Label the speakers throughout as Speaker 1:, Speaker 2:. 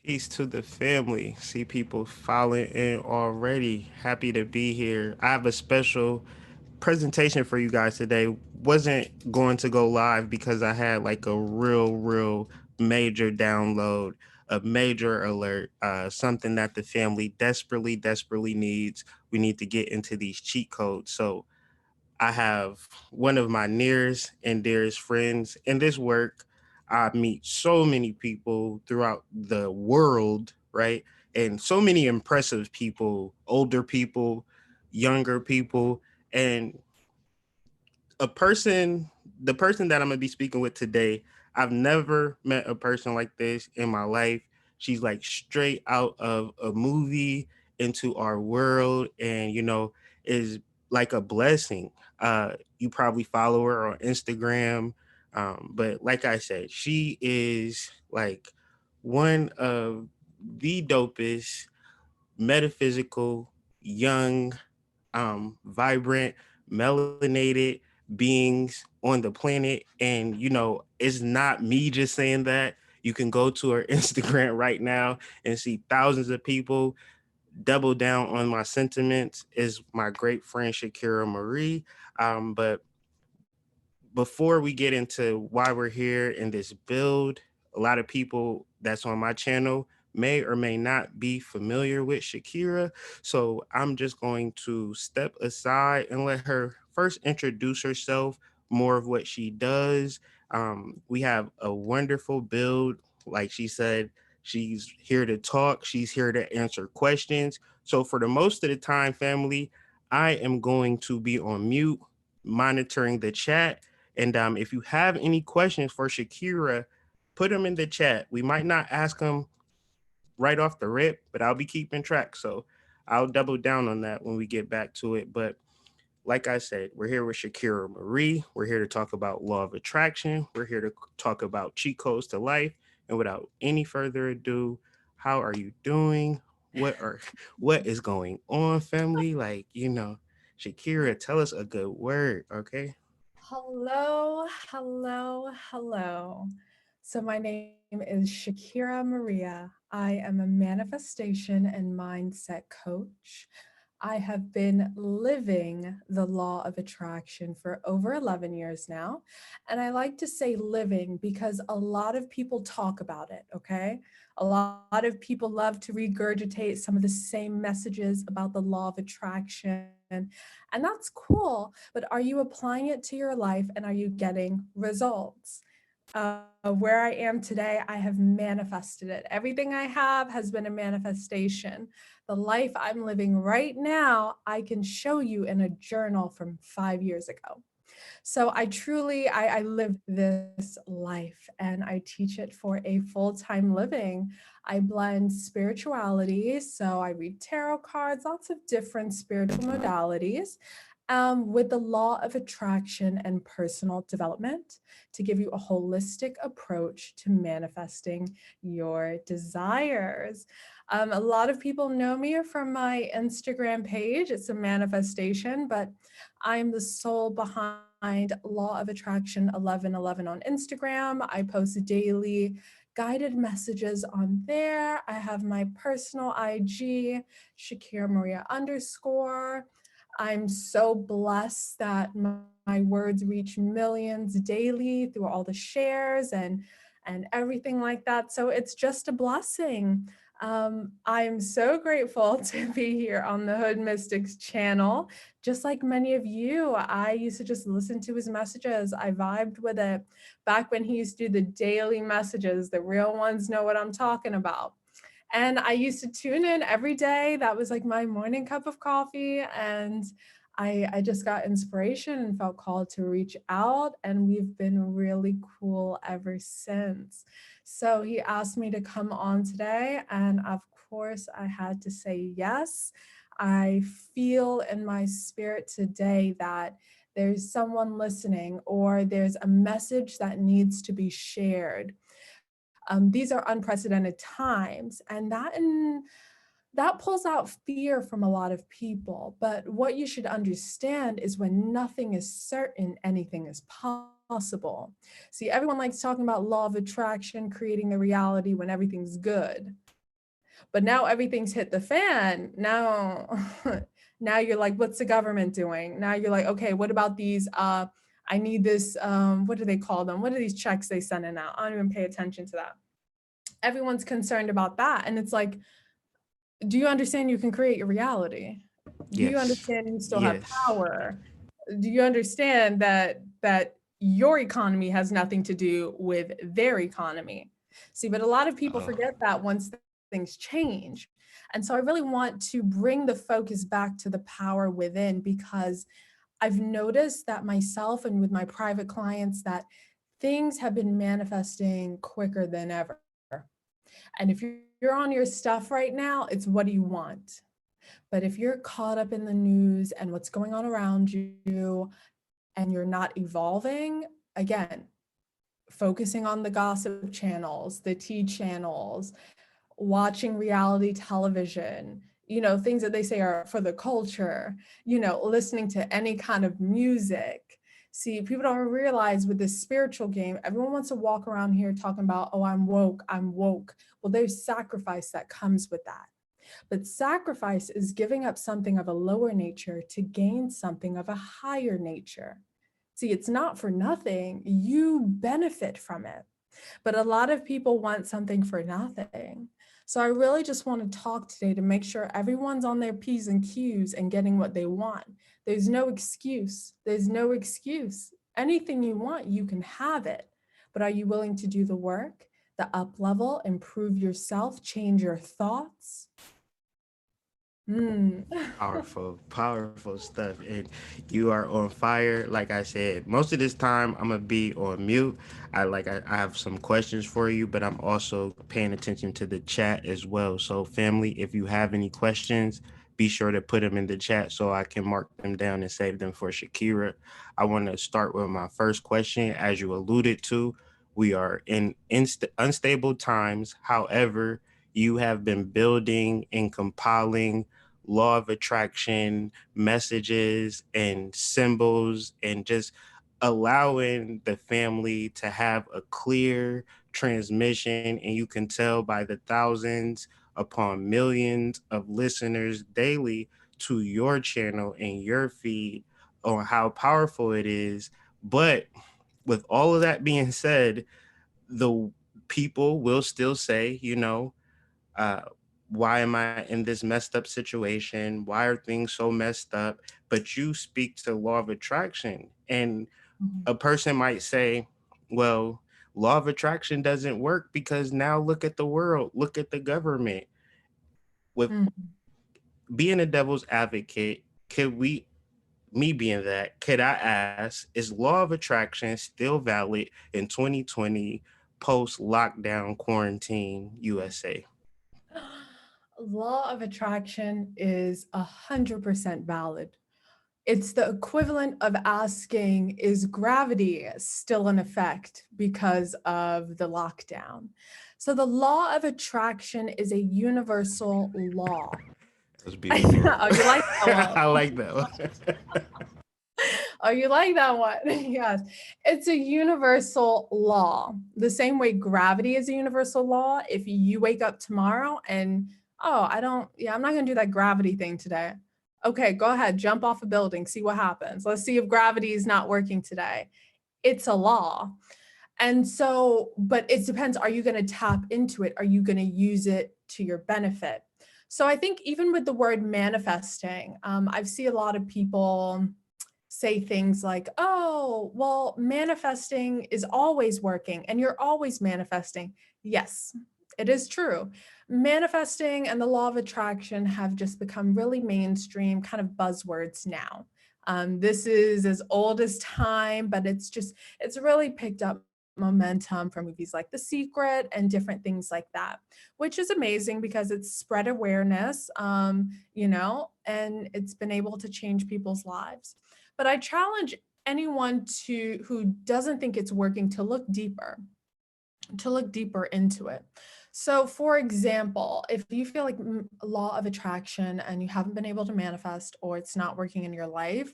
Speaker 1: Peace to the family. See people filing in already. Happy to be here. I have a special presentation for you guys today. Wasn't going to go live because I had like a real major download, a major alert, something that the family desperately needs. We need to get into these cheat codes. So I have one of my nearest and dearest friends in this work. I meet so many people throughout the world, right? And so many impressive people, older people, younger people. And a person, the person that I'm gonna be speaking with today, I've never met a person like this in my life. She's like straight out of a movie into our world, and is like a blessing. You probably follow her on Instagram, but like I said, she is like one of the dopest metaphysical, young, vibrant, melanated beings on the planet. And, it's not me just saying that. You can go to her Instagram right now and see thousands of people double down on my sentiments. Is my great friend Shakira Marie. But before we get into why we're here in this build, a lot of people that's on my channel may or may not be familiar with Shakira. So I'm just going to step aside and let her first introduce herself, more of what she does. We have a wonderful build. Like she said, she's here to talk, she's here to answer questions. So for the most of the time, family, I am going to be on mute, monitoring the chat, and if you have any questions for Shakira, put them in the chat. We might not ask them right off the rip, but I'll be keeping track. So I'll double down on that when we get back to it. But like I said, we're here with Shakira Marie. We're here to talk about law of attraction. We're here to talk about cheat codes to life. And without any further ado, how are you doing? What are what is going on, family? Shakira, tell us a good word, okay?
Speaker 2: Hello, hello, hello. So, my name is Shakira Maria. I am a manifestation and mindset coach. I have been living the law of attraction for over 11 years now. And I like to say living because a lot of people talk about it, okay? A lot of people love to regurgitate some of the same messages about the law of attraction. And that's cool, but are you applying it to your life and are you getting results? Where I am today, I have manifested it. Everything I have has been a manifestation. The life I'm living right now, I can show you in a journal from 5 years ago. So I live this life and I teach it for a full-time living. I blend spirituality. So I read tarot cards, lots of different spiritual modalities. With the law of attraction and personal development to give you a holistic approach to manifesting your desires. A lot of people know me from my Instagram page. It's a manifestation, but I'm the soul behind Law of Attraction 1111 on Instagram. I post daily guided messages on there. I have my personal IG, Shakira Maria underscore. I'm so blessed that my words reach millions daily through all the shares and everything like that. So it's just a blessing. I am so grateful to be here on the Hood Mystics channel. Just like many of you, I used to just listen to his messages. I vibed with it back when he used to do the daily messages. The real ones know what I'm talking about. And I used to tune in every day. That was like my morning cup of coffee. And I just got inspiration and felt called to reach out. And we've been really cool ever since. So he asked me to come on today. And of course, I had to say yes. I feel in my spirit today that there's someone listening or there's a message that needs to be shared. These are unprecedented times, and that pulls out fear from a lot of people. But what you should understand is when nothing is certain, anything is possible. See, everyone likes talking about law of attraction, creating the reality when everything's good. But now everything's hit the fan. Now, now you're like, what's the government doing? Now you're like, okay, what about these? I need this. What do they call them? What are these checks they sending out? I don't even pay attention to that. Everyone's concerned about that, and it's like, do you understand you can create your reality? Do you
Speaker 1: Yes.
Speaker 2: understand you still have
Speaker 1: Yes.
Speaker 2: power? Do you understand that your economy has nothing to do with their economy? See, but a lot of people
Speaker 1: Oh,
Speaker 2: forget that once things change. And so I really want to bring the focus back to the power within, because I've noticed that myself and with my private clients that things have been manifesting quicker than ever. And if you're on your stuff right now, it's what do you want? But if you're caught up in the news and what's going on around you and you're not evolving, again, focusing on the gossip channels, the tea channels, watching reality television, things that they say are for the culture, listening to any kind of music. See, people don't realize with this spiritual game, everyone wants to walk around here talking about, oh, I'm woke, I'm woke. Well, there's sacrifice that comes with that. But sacrifice is giving up something of a lower nature to gain something of a higher nature. See, it's not for nothing. You benefit from it. But a lot of people want something for nothing. So I really just want to talk today to make sure everyone's on their P's and Q's and getting what they want. There's no excuse. There's no excuse. Anything you want, you can have it. But are you willing to do the work, the up level, improve yourself, change your thoughts? Hmm.
Speaker 1: powerful, powerful stuff. And you are on fire. Like I said, most of this time I'm gonna be on mute. I have some questions for you, but I'm also paying attention to the chat as well. So family, if you have any questions, be sure to put them in the chat so I can mark them down and save them for Shakira. I want to start with my first question. As you alluded to, we are in unstable times. However, you have been building and compiling law of attraction messages and symbols, and just allowing the family to have a clear transmission. And you can tell by the thousands upon millions of listeners daily to your channel and your feed on how powerful it is. But with all of that being said, the people will still say, uh, why am I in this messed up situation? Why are things so messed up? But you speak to law of attraction, and a person might say, well, law of attraction doesn't work because now look at the world, look at the government. With
Speaker 2: Mhm.
Speaker 1: being a devil's advocate, could we, me being that, could I ask, is law of attraction still valid in 2020 post lockdown quarantine USA?
Speaker 2: Law of attraction is 100% valid. It's the equivalent of asking, is gravity still in effect because of the lockdown? So, the law of attraction is a universal law.
Speaker 1: That's beautiful.
Speaker 2: Oh, you like that one?
Speaker 1: I like that one.
Speaker 2: Oh, you like that one? Yes. It's a universal law. The same way gravity is a universal law. If you wake up tomorrow and, oh, I'm not going to do that gravity thing today. Okay, go ahead, jump off a building, see what happens. Let's see if gravity is not working today. It's a law. And so, but it depends. Are you going to tap into it? Are you going to use it to your benefit? So I think even with the word manifesting, I've seen a lot of people say things like, oh, well, manifesting is always working and you're always manifesting. Yes, it is true. Manifesting and the law of attraction have just become really mainstream kind of buzzwords now. This is as old as time, but it's really picked up momentum from movies like The Secret and different things like that, which is amazing because it's spread awareness, and it's been able to change people's lives. But I challenge anyone who doesn't think it's working to look deeper into it. So, for example, if you feel like law of attraction and you haven't been able to manifest or it's not working in your life,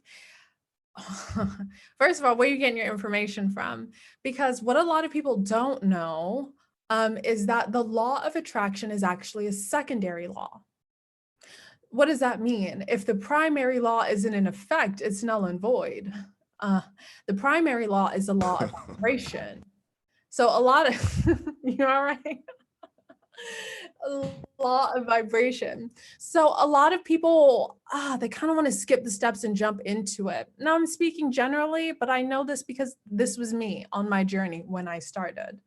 Speaker 2: first of all, where are you getting your information from? Because what a lot of people don't know is that the law of attraction is actually a secondary law. What does that mean? If the primary law isn't in effect, it's null and void. Uh, the primary law is the law of vibration. So a lot of, you all right? Law of vibration. So a lot of people, they kind of want to skip the steps and jump into it. Now I'm speaking generally, but I know this because this was me on my journey when I started.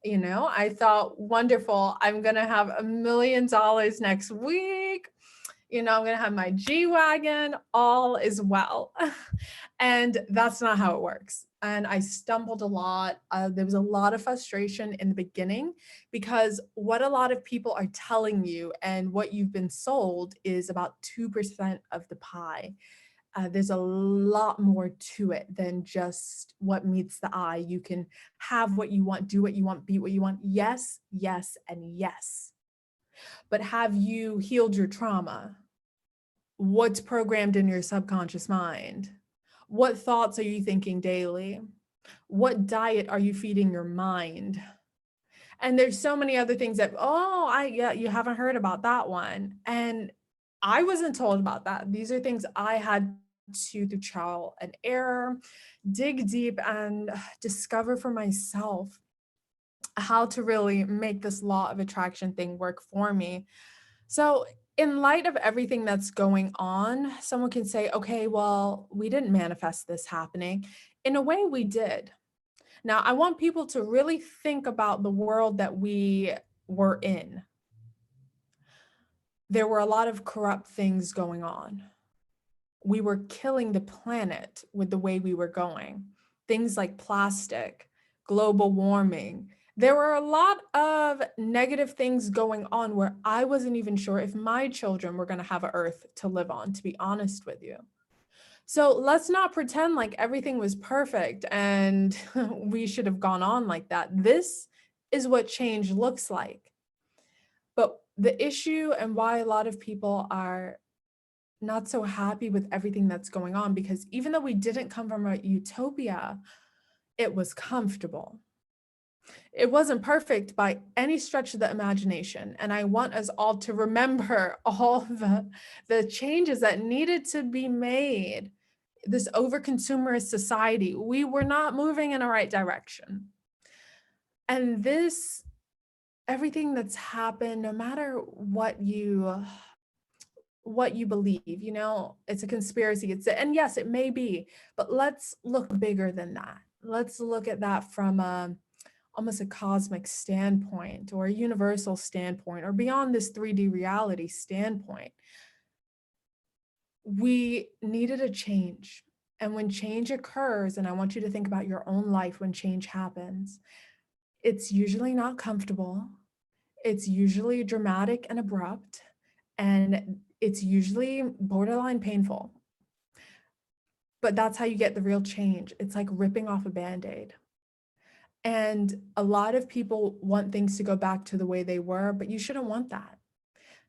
Speaker 2: I thought, wonderful, I'm going to have $1 million next week. I'm going to have my G Wagon, all is well. And that's not how it works. And I stumbled a lot. There was a lot of frustration in the beginning because what a lot of people are telling you and what you've been sold is about 2% of the pie. There's a lot more to it than just what meets the eye. You can have what you want, do what you want, be what you want. Yes, yes, and yes. But have you healed your trauma? What's programmed in your subconscious mind? What thoughts are you thinking daily? What diet are you feeding your mind? And there's so many other things that, yeah, you haven't heard about that one. And I wasn't told about that. These are things I had to, through trial and error, dig deep and discover for myself how to really make this law of attraction thing work for me. So, in light of everything that's going on, someone can say, okay, well, we didn't manifest this happening. In a way, we did. Now, I want people to really think about the world that we were in. There were a lot of corrupt things going on. We were killing the planet with the way we were going. Things like plastic, global warming. There were a lot of negative things going on where I wasn't even sure if my children were going to have an earth to live on, to be honest with you. So let's not pretend like everything was perfect and we should have gone on like that. This is what change looks like. But the issue and why a lot of people are not so happy with everything that's going on, because even though we didn't come from a utopia, it was comfortable. It wasn't perfect by any stretch of the imagination. And I want us all to remember all the changes that needed to be made. This over-consumerist society, we were not moving in the right direction. And everything that's happened, no matter what you believe, it's a conspiracy. And yes, it may be, but let's look bigger than that. Let's look at that from almost a cosmic standpoint or a universal standpoint or beyond this 3D reality standpoint. We needed a change. And when change occurs, and I want you to think about your own life when change happens, it's usually not comfortable. It's usually dramatic and abrupt, and it's usually borderline painful. But that's how you get the real change. It's like ripping off a Band-Aid. And a lot of people want things to go back to the way they were, but you shouldn't want that.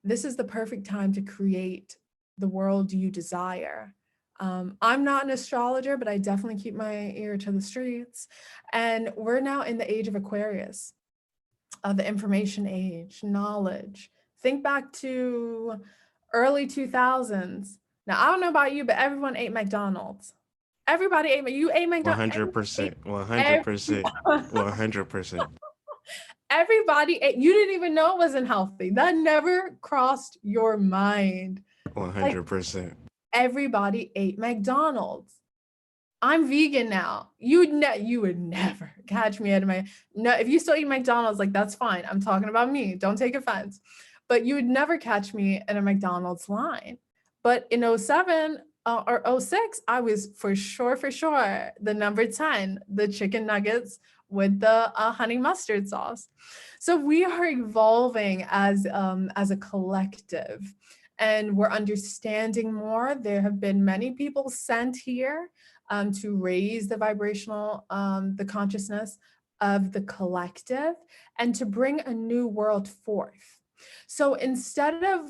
Speaker 2: This is the perfect time to create the world you desire. I'm not an astrologer, but I definitely keep my ear to the streets. And we're now in the age of Aquarius, the information age, knowledge. Think back to early 2000s. Now, I don't know about you, but everyone ate McDonald's. Everybody ate, you ate McDonald's.
Speaker 1: 100%,
Speaker 2: Everybody
Speaker 1: 100%, 100%.
Speaker 2: everybody ate. You didn't even know it wasn't healthy. That never crossed your mind. Like
Speaker 1: 100%.
Speaker 2: everybody ate McDonald's. I'm vegan now. You would never catch me at my no. If you still eat McDonald's, like that's fine. I'm talking about me. Don't take offense. But you would never catch me in a McDonald's line. But in '07 or '06, I was for sure the number 10, the chicken nuggets with the honey mustard sauce. So we are evolving as a collective, and we're understanding more. There have been many people sent here to raise the vibrational, the consciousness of the collective and to bring a new world forth. So instead of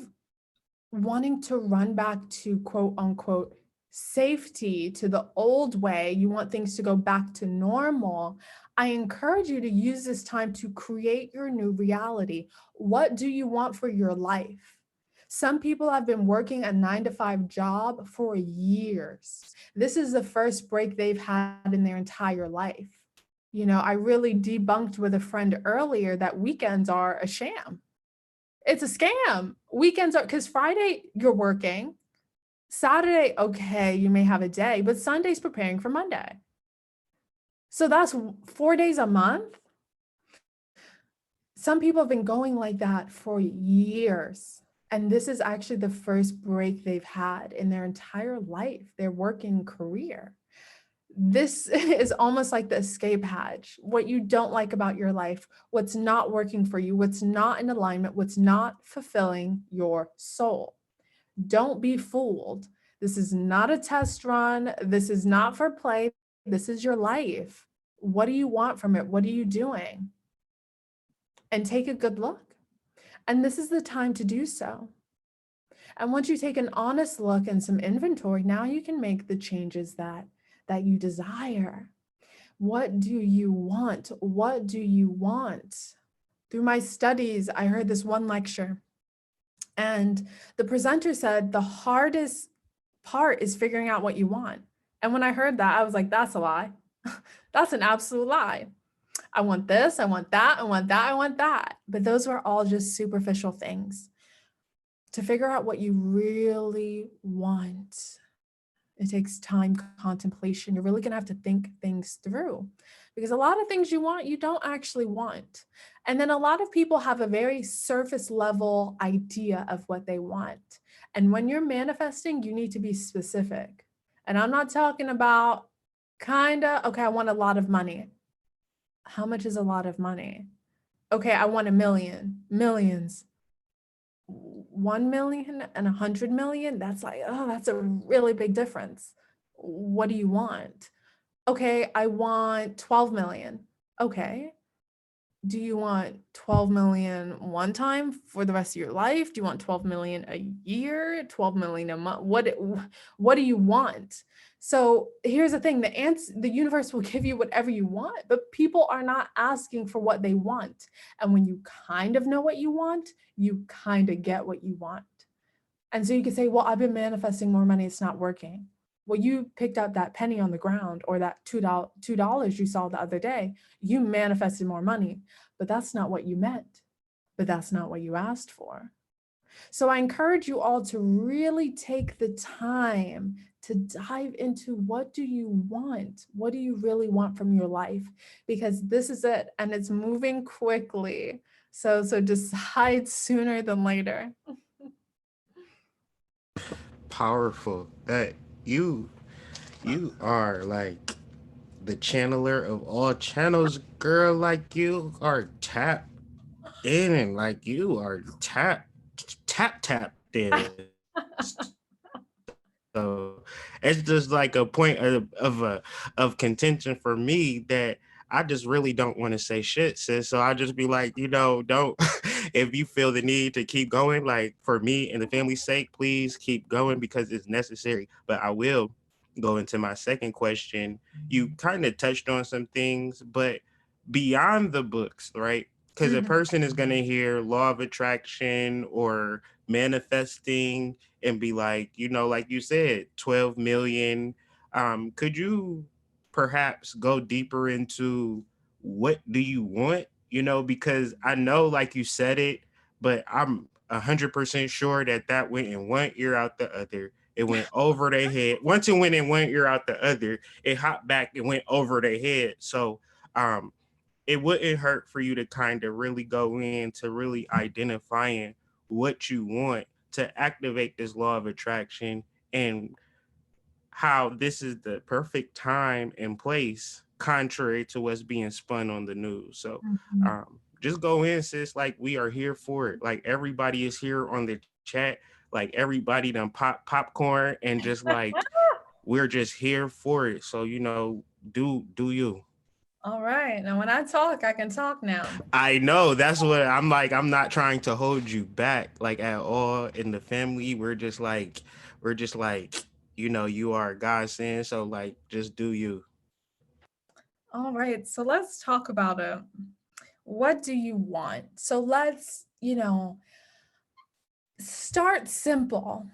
Speaker 2: wanting to run back to quote unquote safety, to the old way, you want things to go back to normal, I encourage you to use this time to create your new reality. What do you want for your life? Some people have been working a 9 to 5 job for years. This is the first break they've had in their entire life. I really debunked with a friend earlier that weekends are a sham. It's a scam. Weekends are, because Friday you're working, Saturday, okay, you may have a day, but Sunday's preparing for Monday. So that's 4 days a month. Some people have been going like that for years. And this is actually the first break they've had in their entire life, their working career. This is almost like the escape hatch. What you don't like about your life, what's not working for you, what's not in alignment, what's not fulfilling your soul. Don't be fooled. This is not a test run. This is not for play. This is your life. What do you want from it? What are you doing? And take a good look. And this is the time to do so. And once you take an honest look and some inventory, now you can make the changes that you desire. What do you want? What do you want? Through my studies, I heard this one lecture, and the presenter said the hardest part is figuring out what you want. And when I heard that, I was like, that's a lie. That's an absolute lie. I want this, I want that, I want that, I want that. But those were all just superficial things. To figure out what you really want, it takes time, contemplation. You're really going to have to think things through, because a lot of things you want, you don't actually want. And then a lot of people have a very surface level idea of what they want. And when you're manifesting, you need to be specific. And I'm not talking about okay, I want a lot of money. How much is a lot of money? Okay, I want a million, millions. 1 million and 100 million, that's like, oh, that's a really big difference. What do you want? Okay, I want 12 million. Okay. Do you want 12 million one time for the rest of your life? Do you want 12 million a year, 12 million a month? What do you want? So here's the thing, the universe will give you whatever you want, but people are not asking for what they want. And when you kind of know what you want, you kind of get what you want. And so you can say, well, I've been manifesting more money, it's not working. Well, you picked up that penny on the ground, or that $2 you saw the other day. You manifested more money, but that's not what you meant. But that's not what you asked for. So I encourage you all to really take the time to dive into, what do you want? What do you really want from your life? Because this is it, and it's moving quickly. So decide sooner than later.
Speaker 1: Powerful. That you you are like the channeler of all channels, girl. Like you are tapped in, and like you are tapped in. So it's just like a point of contention for me that I just really don't want to say shit, sis. So I just be like, don't if you feel the need to keep going, like for me and the family's sake, please keep going because it's necessary. But I will go into my second question. You kind of touched on some things, but beyond the books, right? Because a
Speaker 2: Mhm.
Speaker 1: person is going to hear law of attraction or manifesting and be like, like you said, 12 million. Could you perhaps go deeper into what do you want? Because I know, like you said it, but I'm 100% sure that went in one ear out the other. It went over their head. Once it went in one ear out the other, it hopped back and went over their head. So um, it wouldn't hurt for you to kind of really go into really identifying what you want to activate this law of attraction, and how this is the perfect time and place contrary to what's being spun on the news. So
Speaker 2: Mhm.
Speaker 1: just go in, sis. Like, we are here for it. Like, everybody is here on the chat. Like, everybody done popcorn, and just like we're just here for it. So do you.
Speaker 2: All right. Now, when I talk, I can talk now.
Speaker 1: I know, that's what I'm like. I'm not trying to hold you back like at all. In the family, we're just like you are a godsend. So like, just do you.
Speaker 2: All right, so let's talk about it. What do you want? So let's, start simple.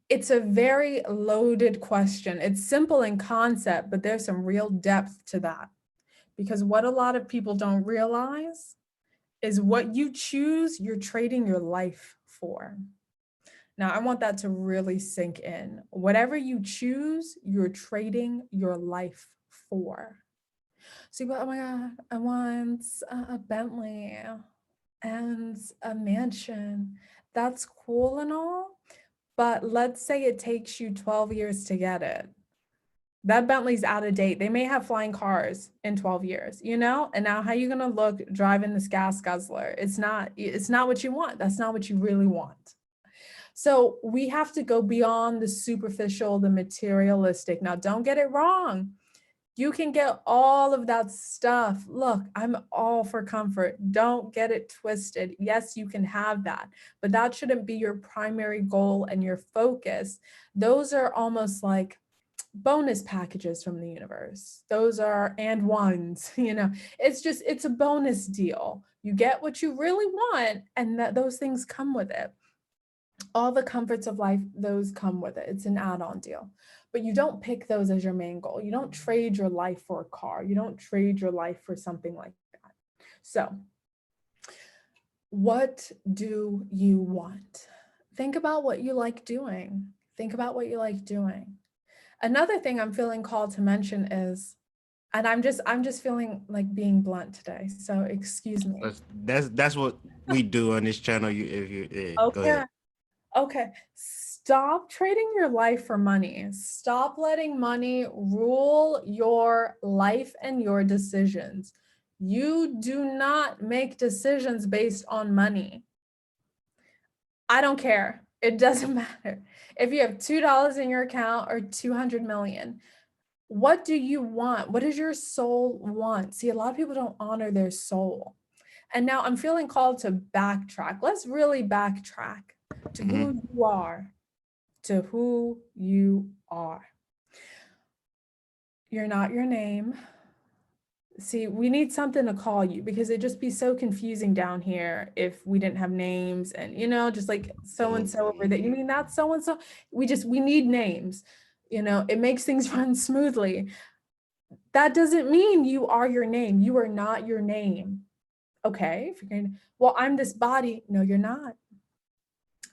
Speaker 2: It's a very loaded question. It's simple in concept, but there's some real depth to that. Because what a lot of people don't realize is what you choose, you're trading your life for. Now, I want that to really sink in. Whatever you choose, you're trading your life for. See, but oh my God, I want a Bentley and a mansion. That's cool and all, but let's say it takes you 12 years to get it. That Bentley's out of date. They may have flying cars in 12 years, And now how are you going to look driving this gas guzzler? It's not what you want. That's not what you really want. So we have to go beyond the superficial, the materialistic. Now, don't get it wrong. You can get all of that stuff. Look, I'm all for comfort. Don't get it twisted. Yes, you can have that, but that shouldn't be your primary goal and your focus. Those are almost like bonus packages from the universe. Those are and ones, it's a bonus deal. You get what you really want, and that those things come with it. All the comforts of life, those come with it. It's an add-on deal. But you don't pick those as your main goal. You don't trade your life for a car. You don't trade your life for something like that. So, what do you want? Think about what you like doing. Think about what you like doing. Another thing I'm feeling called to mention is, and I'm just feeling like being blunt today. So, excuse me.
Speaker 1: That's what we do on this channel. You if you go
Speaker 2: Okay.
Speaker 1: ahead.
Speaker 2: Okay, stop trading your life for money. Stop letting money rule your life and your decisions. You do not make decisions based on money. I don't care. It doesn't matter. If you have $2 in your account or 200 million, what do you want? What does your soul want? See, a lot of people don't honor their soul. And now I'm feeling called to backtrack. Let's really backtrack to
Speaker 1: Hmm.
Speaker 2: who you are, to who you are. You're not your name. See, we need something to call you because it'd just be so confusing down here if we didn't have names and, just like so and so over there. You mean that's so and so? We need names. It makes things run smoothly. That doesn't mean you are your name. You are not your name. Okay. If you're going, well, I'm this body. No, you're not.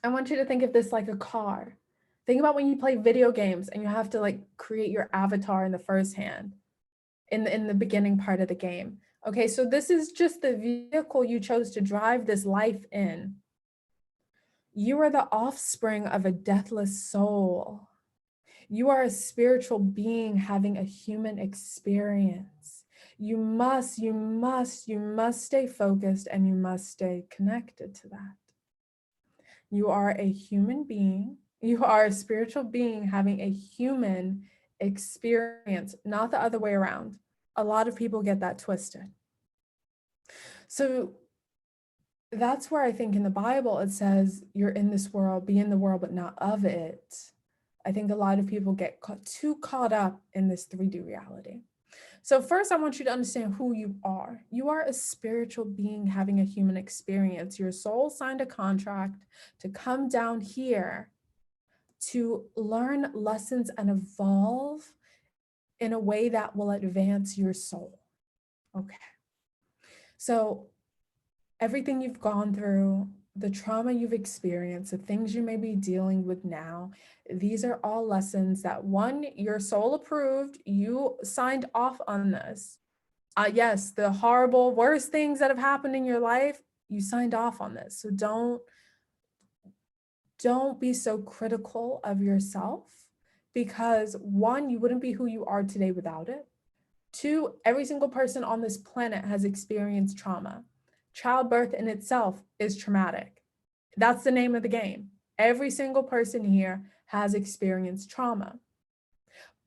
Speaker 2: I want you to think of this like a car. Think about when you play video games and you have to like create your avatar in the first hand in the beginning part of the game. Okay, so this is just the vehicle you chose to drive this life in. You are the offspring of a deathless soul. You are a spiritual being having a human experience. You must stay focused and you must stay connected to that. You are a human being. You are a spiritual being having a human experience, not the other way around. A lot of people get that twisted. So that's where I think in the Bible it says, you're in this world, be in the world, but not of it. I think a lot of people get too caught up in this 3D reality. So first, I want you to understand who you are. You are a spiritual being having a human experience. Your soul signed a contract to come down here to learn lessons and evolve in a way that will advance your soul. Okay. So everything you've gone through, the trauma you've experienced, the things you may be dealing with now, these are all lessons that one, your soul approved, you signed off on this. Yes, the horrible, worst things that have happened in your life, you signed off on this. So don't be so critical of yourself because one, you wouldn't be who you are today without it. Two, every single person on this planet has experienced trauma. Childbirth in itself is traumatic. That's the name of the game. Every single person here has experienced trauma.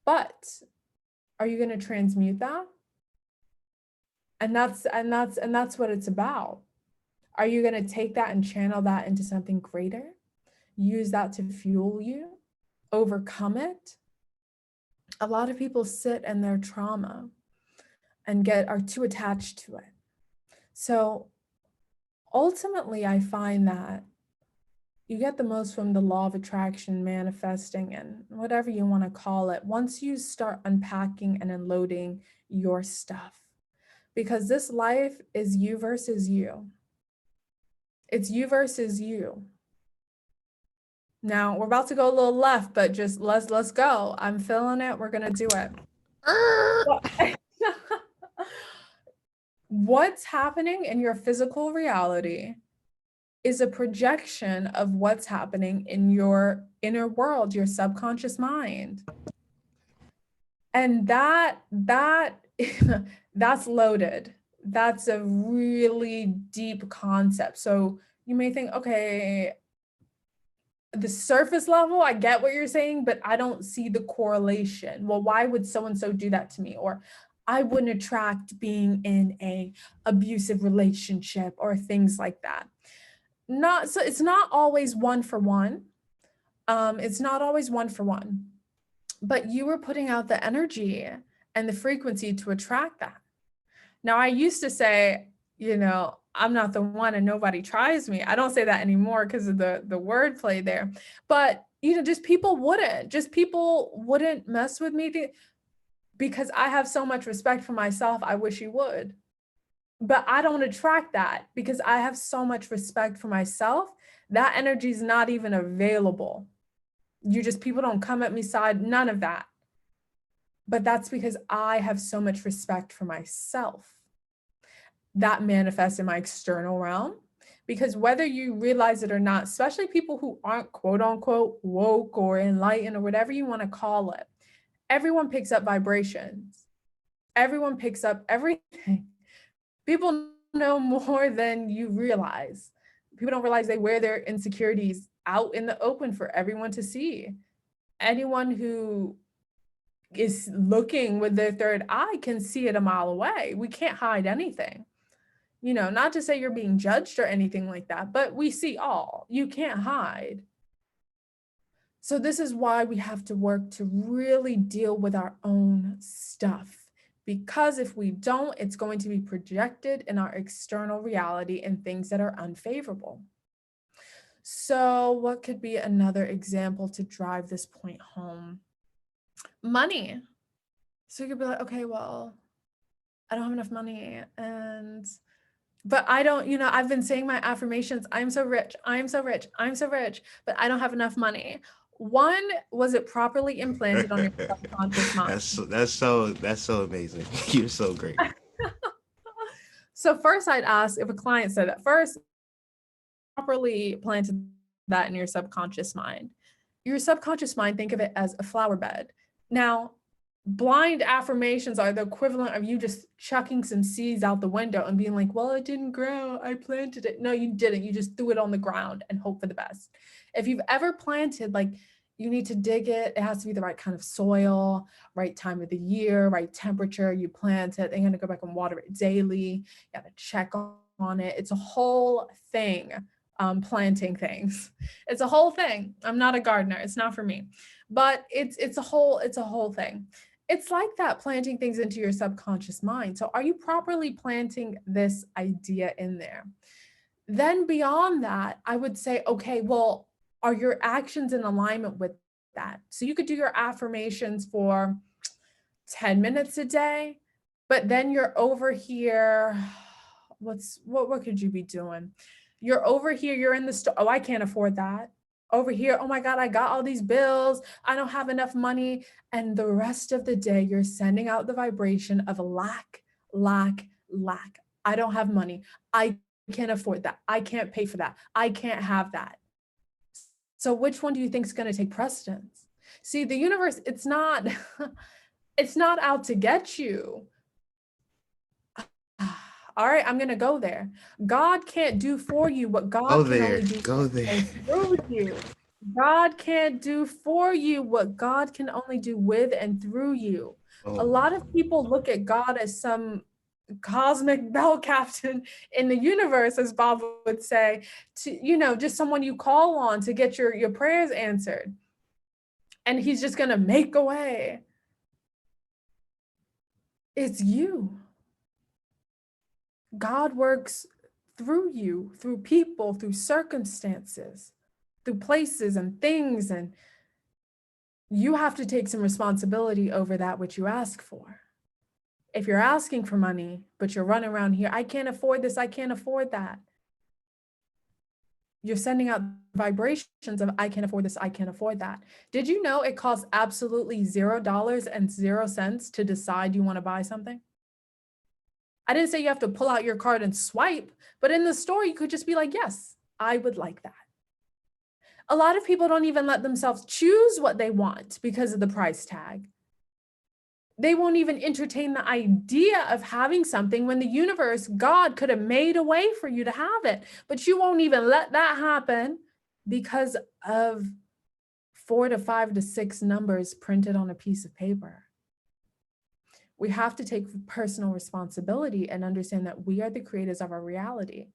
Speaker 2: But are you going to transmute that? And that's what it's about. Are you going to take that and channel that into something greater? Use that to fuel you, overcome it, A lot of people sit in their trauma and are too attached to it. So ultimately, I find that you get the most from the law of attraction, manifesting, and whatever you want to call it, once you start unpacking and unloading your stuff. Because this life is you versus you. It's you versus you. Now we're about to go a little left, but just let's go. I'm feeling it. We're gonna do it. What's happening in your physical reality is a projection of what's happening in your inner world, your subconscious mind. And that's loaded. That's a really deep concept. So you may think, okay, the surface level, I get what you're saying, but I don't see the correlation. Well, why would so and so do that to me? Or I wouldn't attract being in a abusive relationship or things like that. Not so it's not always one for one. It's not always one for one, but you were putting out the energy and the frequency to attract that. Now, I used to say, I'm not the one and nobody tries me. I don't say that anymore because of the wordplay there. But, just people wouldn't mess with me because I have so much respect for myself. I wish you would. But I don't attract that because I have so much respect for myself. That energy is not even available. People don't come at me side, none of that. But that's because I have so much respect for myself. That manifests in my external realm, because whether you realize it or not, especially people who aren't quote unquote woke or enlightened or whatever you want to call it, everyone picks up vibrations. Everyone picks up everything. People know more than you realize. People don't realize they wear their insecurities out in the open for everyone to see. Anyone who is looking with their third eye can see it a mile away. We can't hide anything. Not to say you're being judged or anything like that, but we see all. You can't hide. So this is why we have to work to really deal with our own stuff. Because if we don't, it's going to be projected in our external reality and things that are unfavorable. So what could be another example to drive this point home? Money. So you could be like, okay, well, I don't have enough money but I don't, I've been saying my affirmations. I'm so rich. I'm so rich. I'm so rich, but I don't have enough money. One, was it properly implanted on your subconscious mind?
Speaker 1: That's so amazing. You're so great.
Speaker 2: So first I'd ask, if a client said that, first, properly planted that in your subconscious mind. Your subconscious mind, think of it as a flower bed. Now, blind affirmations are the equivalent of you just chucking some seeds out the window and being like, well, it didn't grow. I planted it. No, you didn't. You just threw it on the ground and hope for the best. If you've ever planted, you need to dig it. It has to be the right kind of soil, right time of the year, right temperature. You plant it. Then you're going to go back and water it daily. You got to check on it. It's a whole thing. Planting things. It's a whole thing. I'm not a gardener. It's not for me, but it's a whole thing. It's like that, planting things into your subconscious mind. So are you properly planting this idea in there? Then beyond that, I would say, okay, well, are your actions in alignment with that? So you could do your affirmations for 10 minutes a day, but then you're over here. What could you be doing? You're over here, you're in the store. Oh, I can't afford that. Over here, oh my God, I got all these bills. I don't have enough money. And the rest of the day, you're sending out the vibration of lack, lack, lack. I don't have money. I can't afford that. I can't pay for that. I can't have that. So which one do you think is going to take precedence? See, the universe, it's not out to get you. All right, I'm going to go there. God can't do for you what God can only do through you. God can't do for you what God can only do with and through you. A lot of people look at God as some cosmic bell captain in the universe, as Bob would say, to, just someone you call on to get your prayers answered. And he's just going to make a way. It's you. God works through you, through people, through circumstances, through places and things. And you have to take some responsibility over that which you ask for. If you're asking for money, but you're running around here, I can't afford this, I can't afford that. You're sending out vibrations of, I can't afford this, I can't afford that. Did you know it costs absolutely $0 to decide you want to buy something? I didn't say you have to pull out your card and swipe, but in the store, you could just be like, yes, I would like that. A lot of people don't even let themselves choose what they want because of the price tag. They won't even entertain the idea of having something when the universe, God could have made a way for you to have it, but you won't even let that happen because of 4 to 5 to 6 numbers printed on a piece of paper. We have to take personal responsibility and understand that we are the creators of our reality.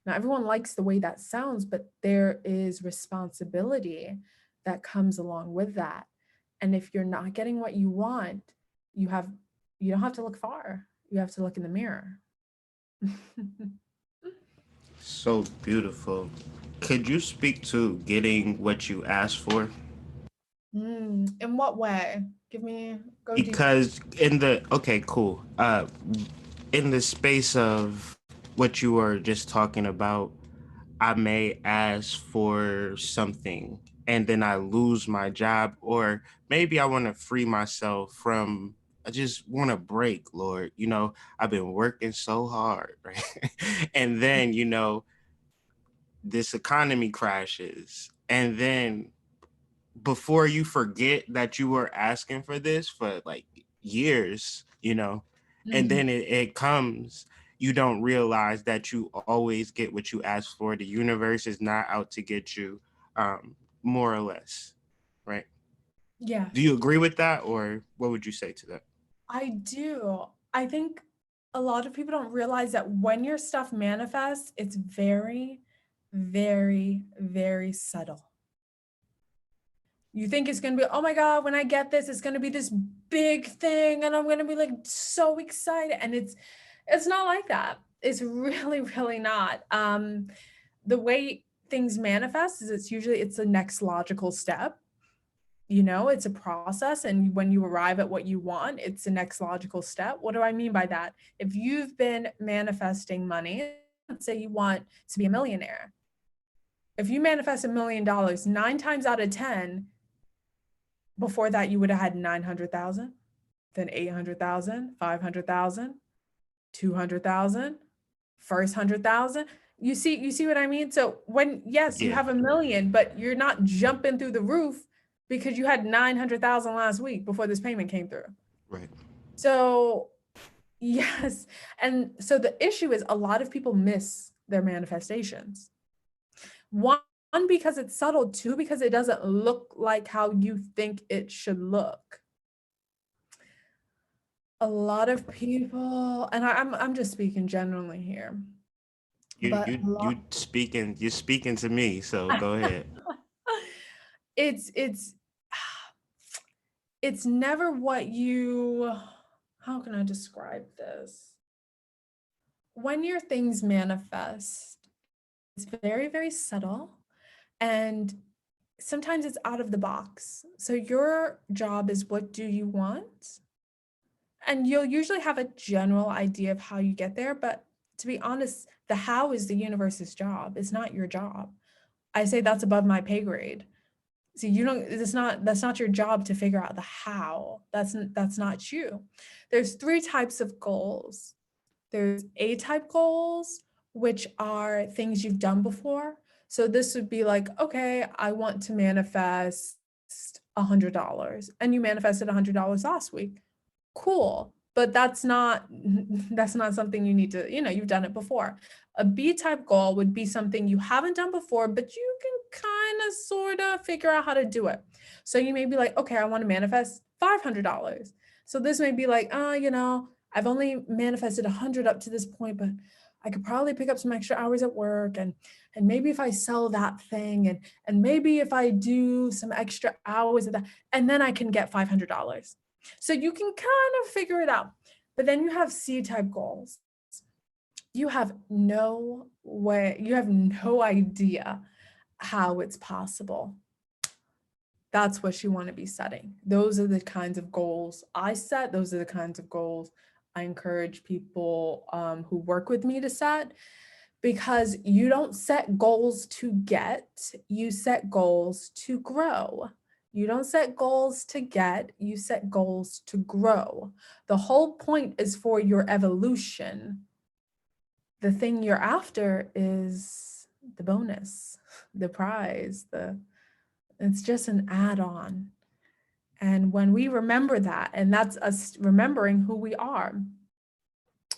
Speaker 2: Now, everyone likes the way that sounds, but there is responsibility that comes along with that. And if you're not getting what you want, you don't have to look far. You have to look in the mirror.
Speaker 1: So beautiful. Could you speak to getting what you asked for?
Speaker 2: In what way? Go deep.
Speaker 1: Because in the okay, cool. In the space of what you were just talking about, I may ask for something and then I lose my job, or maybe I want to free myself from. I just want to break, Lord. I've been working so hard, right? And then this economy crashes, and then before you forget that you were asking for this for like years, and
Speaker 2: Mhm.
Speaker 1: then it comes, you don't realize that you always get what you ask for. The universe is not out to get you, more or less, right? Do you
Speaker 2: Yes,
Speaker 1: agree with that, or what would you say to that?
Speaker 2: I do. I think a lot of people don't realize that when your stuff manifests, it's very, very, very subtle. You think it's going to be, oh my God, when I get this, it's going to be this big thing and I'm going to be like so excited. And it's not like that. It's really, really not. The way things manifest is it's the next logical step. It's a process. And when you arrive at what you want, it's the next logical step. What do I mean by that? If you've been manifesting money, let's say you want to be a millionaire. If you manifest $1 million, 9 times out of 10, before that, you would have had 900,000, then 800,000, 500,000, 200,000, first 100,000. You see what I mean? So when, yes, you
Speaker 1: Yeah,
Speaker 2: have 1 million, but you're not jumping through the roof because you had 900,000 last week before this payment came through.
Speaker 1: right.
Speaker 2: So yes. And so the issue is a lot of people miss their manifestations. One, because it's subtle. Two, because it doesn't look like how you think it should look. A lot of people, and I'm just speaking generally here,
Speaker 1: You
Speaker 2: but
Speaker 1: you you speaking you're speaking to me, so go ahead.
Speaker 2: it's it's never what you, how can I describe this? When your things manifest, it's very, very subtle, and sometimes it's out of the box. So your job is, what do you want? And you'll usually have a general idea of how you get there, but to be honest, the how is the universe's job. It's not your job. I say that's above my pay grade. See, you don't, that's not your job to figure out the how. That's not you. There's 3 types of goals. There's A type goals, which are things you've done before. So this would be like, okay, I want to manifest $100, and you manifested $100 last week. Cool, but that's not something you need to, you've done it before. A B type goal would be something you haven't done before, but you can kind of sort of figure out how to do it. So you may be like, okay, I want to manifest $500. So this may be like, I've only manifested 100 up to this point, but I could probably pick up some extra hours at work, and maybe if I sell that thing, and maybe if I do some extra hours of that, and then I can get $500. So you can kind of figure it out. But then you have C type goals. You have no way, you have no idea how it's possible. That's what you want to be setting. Those are the kinds of goals I set. Those are the kinds of goals I encourage people who work with me to set, because you don't set goals to get, you set goals to grow. You don't set goals to get, you set goals to grow. The whole point is for your evolution. The thing you're after is the bonus, the prize, it's just an add-on. And when we remember that, and that's us remembering who we are,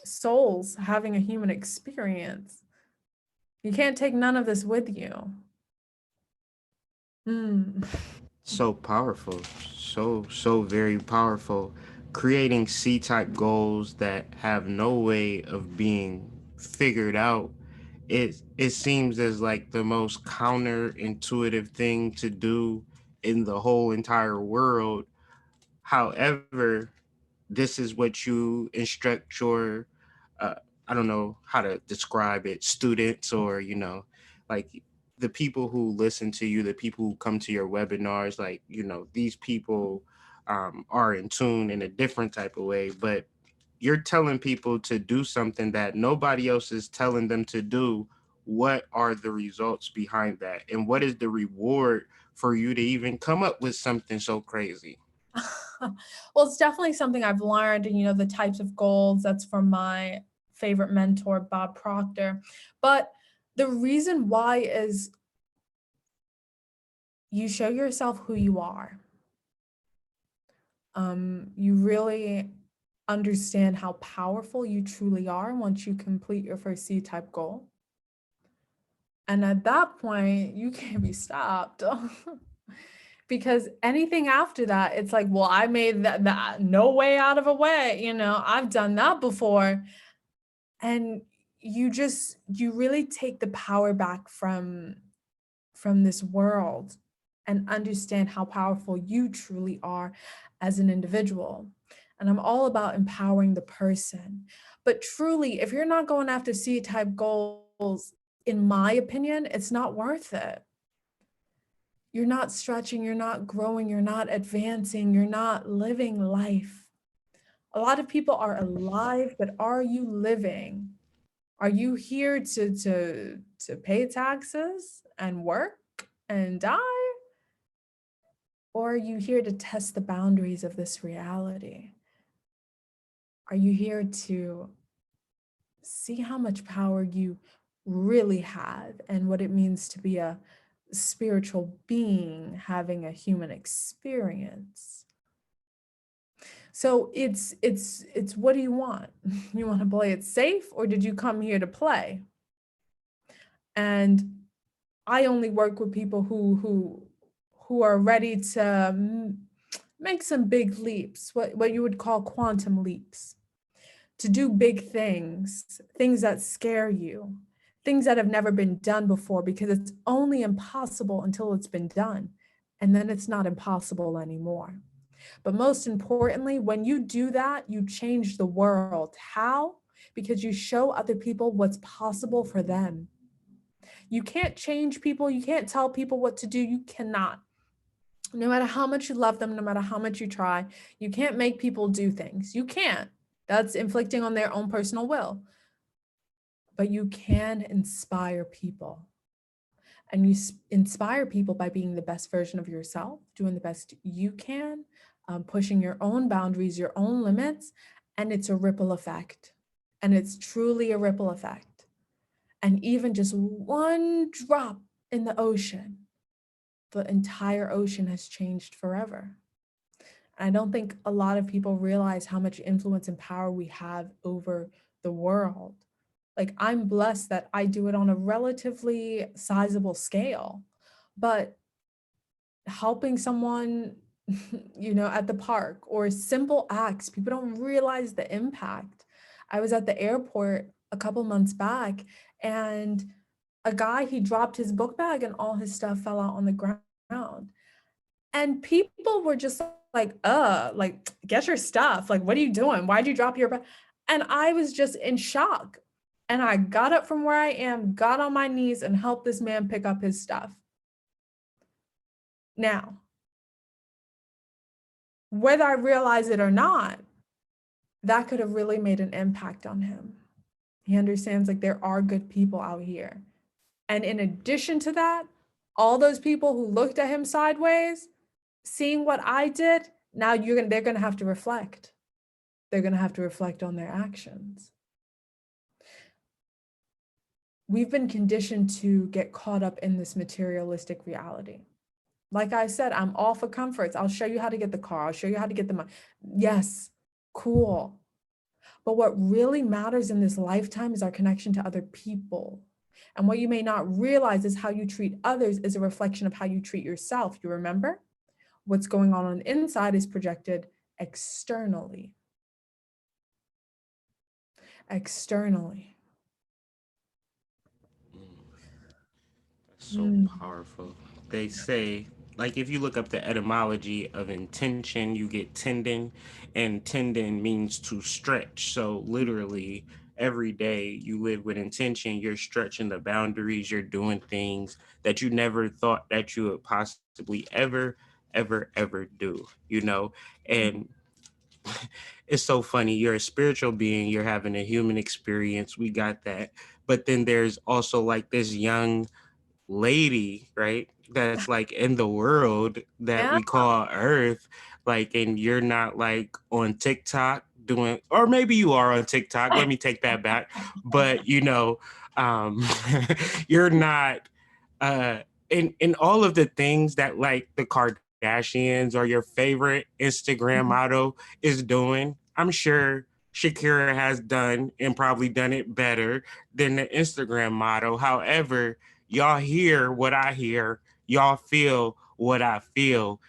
Speaker 2: souls having a human experience, you can't take none of this with you. Mm.
Speaker 1: So powerful. So very powerful. Creating C type goals that have no way of being figured out. It seems as like the most counterintuitive thing to do in the whole entire world. However, this is what you instruct your uh, I don't know how to describe it, students, or like the people who listen to you, the people who come to your webinars, like these people are in tune in a different type of way, but you're telling people to do something that nobody else is telling them to do. What are the results behind that, and what is the reward for you to even come up with something so crazy?
Speaker 2: Well, it's definitely something I've learned, and the types of goals, that's from my favorite mentor, Bob Proctor. But the reason why is you show yourself who you are. You really understand how powerful you truly are once you complete your first C type goal. And at that point, you can't be stopped. Because anything after that, it's like, well, I made that no way out of a way. I've done that before. And you really take the power back from this world and understand how powerful you truly are as an individual. And I'm all about empowering the person. But truly, if you're not going after C type goals, in my opinion, it's not worth it. You're not stretching, you're not growing, you're not advancing, you're not living life. A lot of people are alive, but are you living? Are you here to pay taxes and work and die? Or are you here to test the boundaries of this reality? Are you here to see how much power you really have and what it means to be a spiritual being having a human experience? So it's what do you want? You want to play it safe, or did you come here to play? And I only work with people who are ready to make some big leaps, what you would call quantum leaps, to do big things, things that scare you, things that have never been done before, because it's only impossible until it's been done. And then it's not impossible anymore. But most importantly, when you do that, you change the world. How? Because you show other people what's possible for them. You can't change people. You can't tell people what to do. You cannot. No matter how much you love them, no matter how much you try, you can't make people do things. You can't. That's inflicting on their own personal will. But you can inspire people. And you inspire people by being the best version of yourself, doing the best you can, pushing your own boundaries, your own limits, and it's a ripple effect. And it's truly a ripple effect. And even just one drop in the ocean, the entire ocean has changed forever. And I don't think a lot of people realize how much influence and power we have over the world. Like, I'm blessed that I do it on a relatively sizable scale, but helping someone, at the park, or simple acts, people don't realize the impact. I was at the airport a couple months back, and a guy, he dropped his book bag and all his stuff fell out on the ground. And people were just like, get your stuff. Like, what are you doing? Why'd you drop your And I was just in shock. And I got up from where I am, got on my knees, and helped this man pick up his stuff. Now, whether I realize it or not, that could have really made an impact on him. He understands like there are good people out here. And in addition to that, all those people who looked at him sideways, seeing what I did, now they're gonna have to reflect. They're gonna have to reflect on their actions. We've been conditioned to get caught up in this materialistic reality. Like I said, I'm all for comforts. I'll show you how to get the car. I'll show you how to get the money. Yes, cool. But what really matters in this lifetime is our connection to other people. And what you may not realize is how you treat others is a reflection of how you treat yourself. You remember? What's going on the inside is projected externally. Externally.
Speaker 1: That's so
Speaker 2: Mm.
Speaker 1: powerful. They say, like, if you look up the etymology of intention, you get tendon, and tendon means to stretch. So, literally, every day you live with intention, you're stretching the boundaries, you're doing things that you never thought that you would possibly ever do, you know? And it's so funny. You're a spiritual being, you're having a human experience. We got that. But then there's also like this young lady, right? That's like in the world that
Speaker 2: Yeah.
Speaker 1: we call Earth, like, and you're not like on TikTok doing, or maybe you are on TikTok. Let me take that back. But um, you're not, uh, in all of the things that like the Kardashians or your favorite Instagram model is doing. I'm sure Shakira has done and probably done it better than the Instagram model. However, y'all hear what I hear, y'all feel what I feel.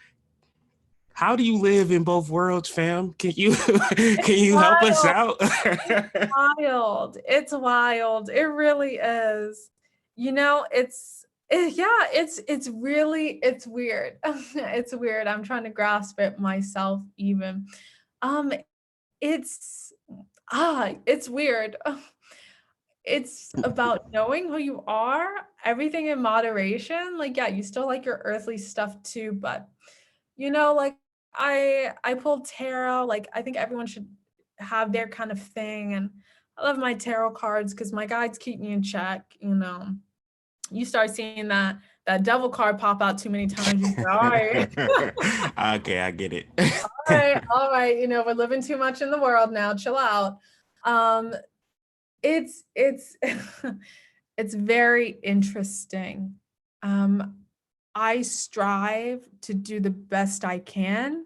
Speaker 1: How do you live in both worlds, fam? Can you can you help us
Speaker 2: Wild.
Speaker 1: out?
Speaker 2: It's wild. It's wild. It really is. Yeah, it's really it's weird. It's weird. I'm trying to grasp it myself even. It's it's weird. It's about knowing who you are, everything in moderation. Like, yeah, you still like your earthly stuff too, but like I pulled tarot. Like, I think everyone should have their kind of thing. And I love my tarot cards because my guides keep me in check. You start seeing that devil card pop out too many times, you say, all right.
Speaker 1: Okay, I get it.
Speaker 2: All right, we're living too much in the world now. Chill out. Um, it's it's very interesting. Um, I strive to do the best I can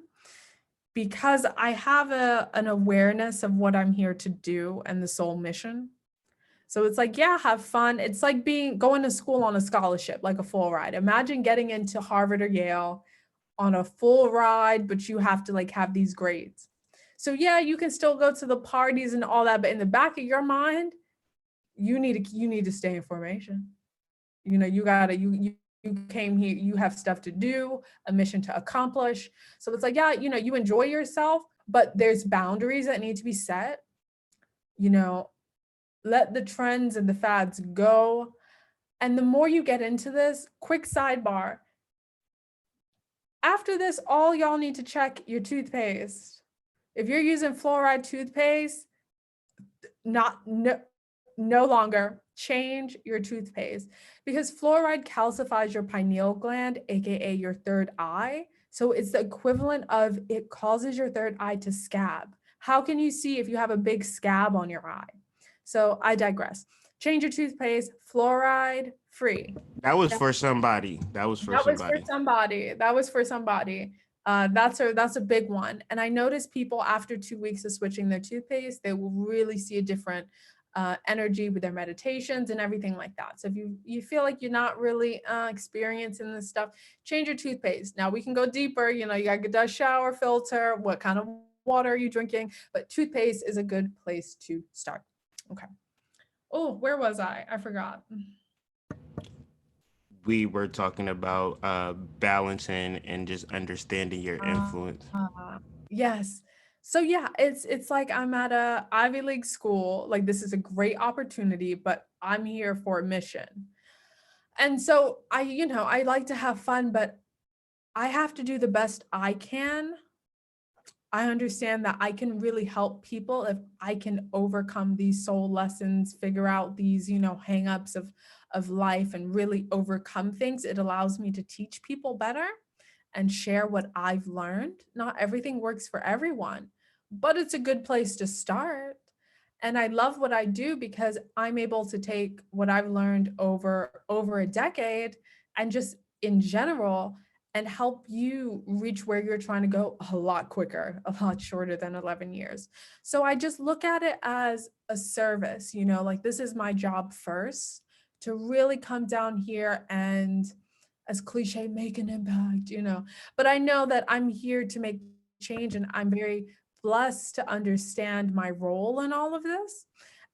Speaker 2: because I have an awareness of what I'm here to do and the soul mission. So it's like, yeah, have fun. It's like going to school on a scholarship, like a full ride. Imagine getting into Harvard or Yale on a full ride, but you have to like have these grades. So yeah, you can still go to the parties and all that, but in the back of your mind, you need to stay in formation. You gotta you came here, you have stuff to do, a mission to accomplish. So it's like, yeah, you enjoy yourself, but there's boundaries that need to be set. You know, let the trends and the fads go. And the more you get into this, quick sidebar. After this, all y'all need to check your toothpaste. If you're using fluoride toothpaste, not no longer change your toothpaste because fluoride calcifies your pineal gland, aka your third eye. So it's the equivalent of it causes your third eye to scab. How can you see if you have a big scab on your eye? So I digress. Change your toothpaste, fluoride free.
Speaker 1: That was for somebody. That was for
Speaker 2: That was for
Speaker 1: somebody.
Speaker 2: somebody. That was for somebody. That's a big one. And I noticed people after 2 weeks of switching their toothpaste, they will really see a different energy with their meditations and everything like that. So if you feel like you're not really experiencing this stuff, change your toothpaste. Now we can go deeper. You got to get that shower filter. What kind of water are you drinking? But toothpaste is a good place to start. Okay. Oh, where was I? I forgot.
Speaker 1: we were talking about balancing and just understanding your influence.
Speaker 2: Yes. So yeah, it's like I'm at a Ivy League school. Like this is a great opportunity, but I'm here for a mission. And so I like to have fun, but I have to do the best I can. I understand that I can really help people if I can overcome these soul lessons, figure out these, hangups of life and really overcome things. It allows me to teach people better and share what I've learned. Not everything works for everyone, but it's a good place to start. And I love what I do because I'm able to take what I've learned over a decade and just in general and help you reach where you're trying to go a lot quicker, a lot shorter than 11 years. So I just look at it as a service, like this is my job first to really come down here and, as cliche, make an impact, But I know that I'm here to make change and I'm very blessed to understand my role in all of this.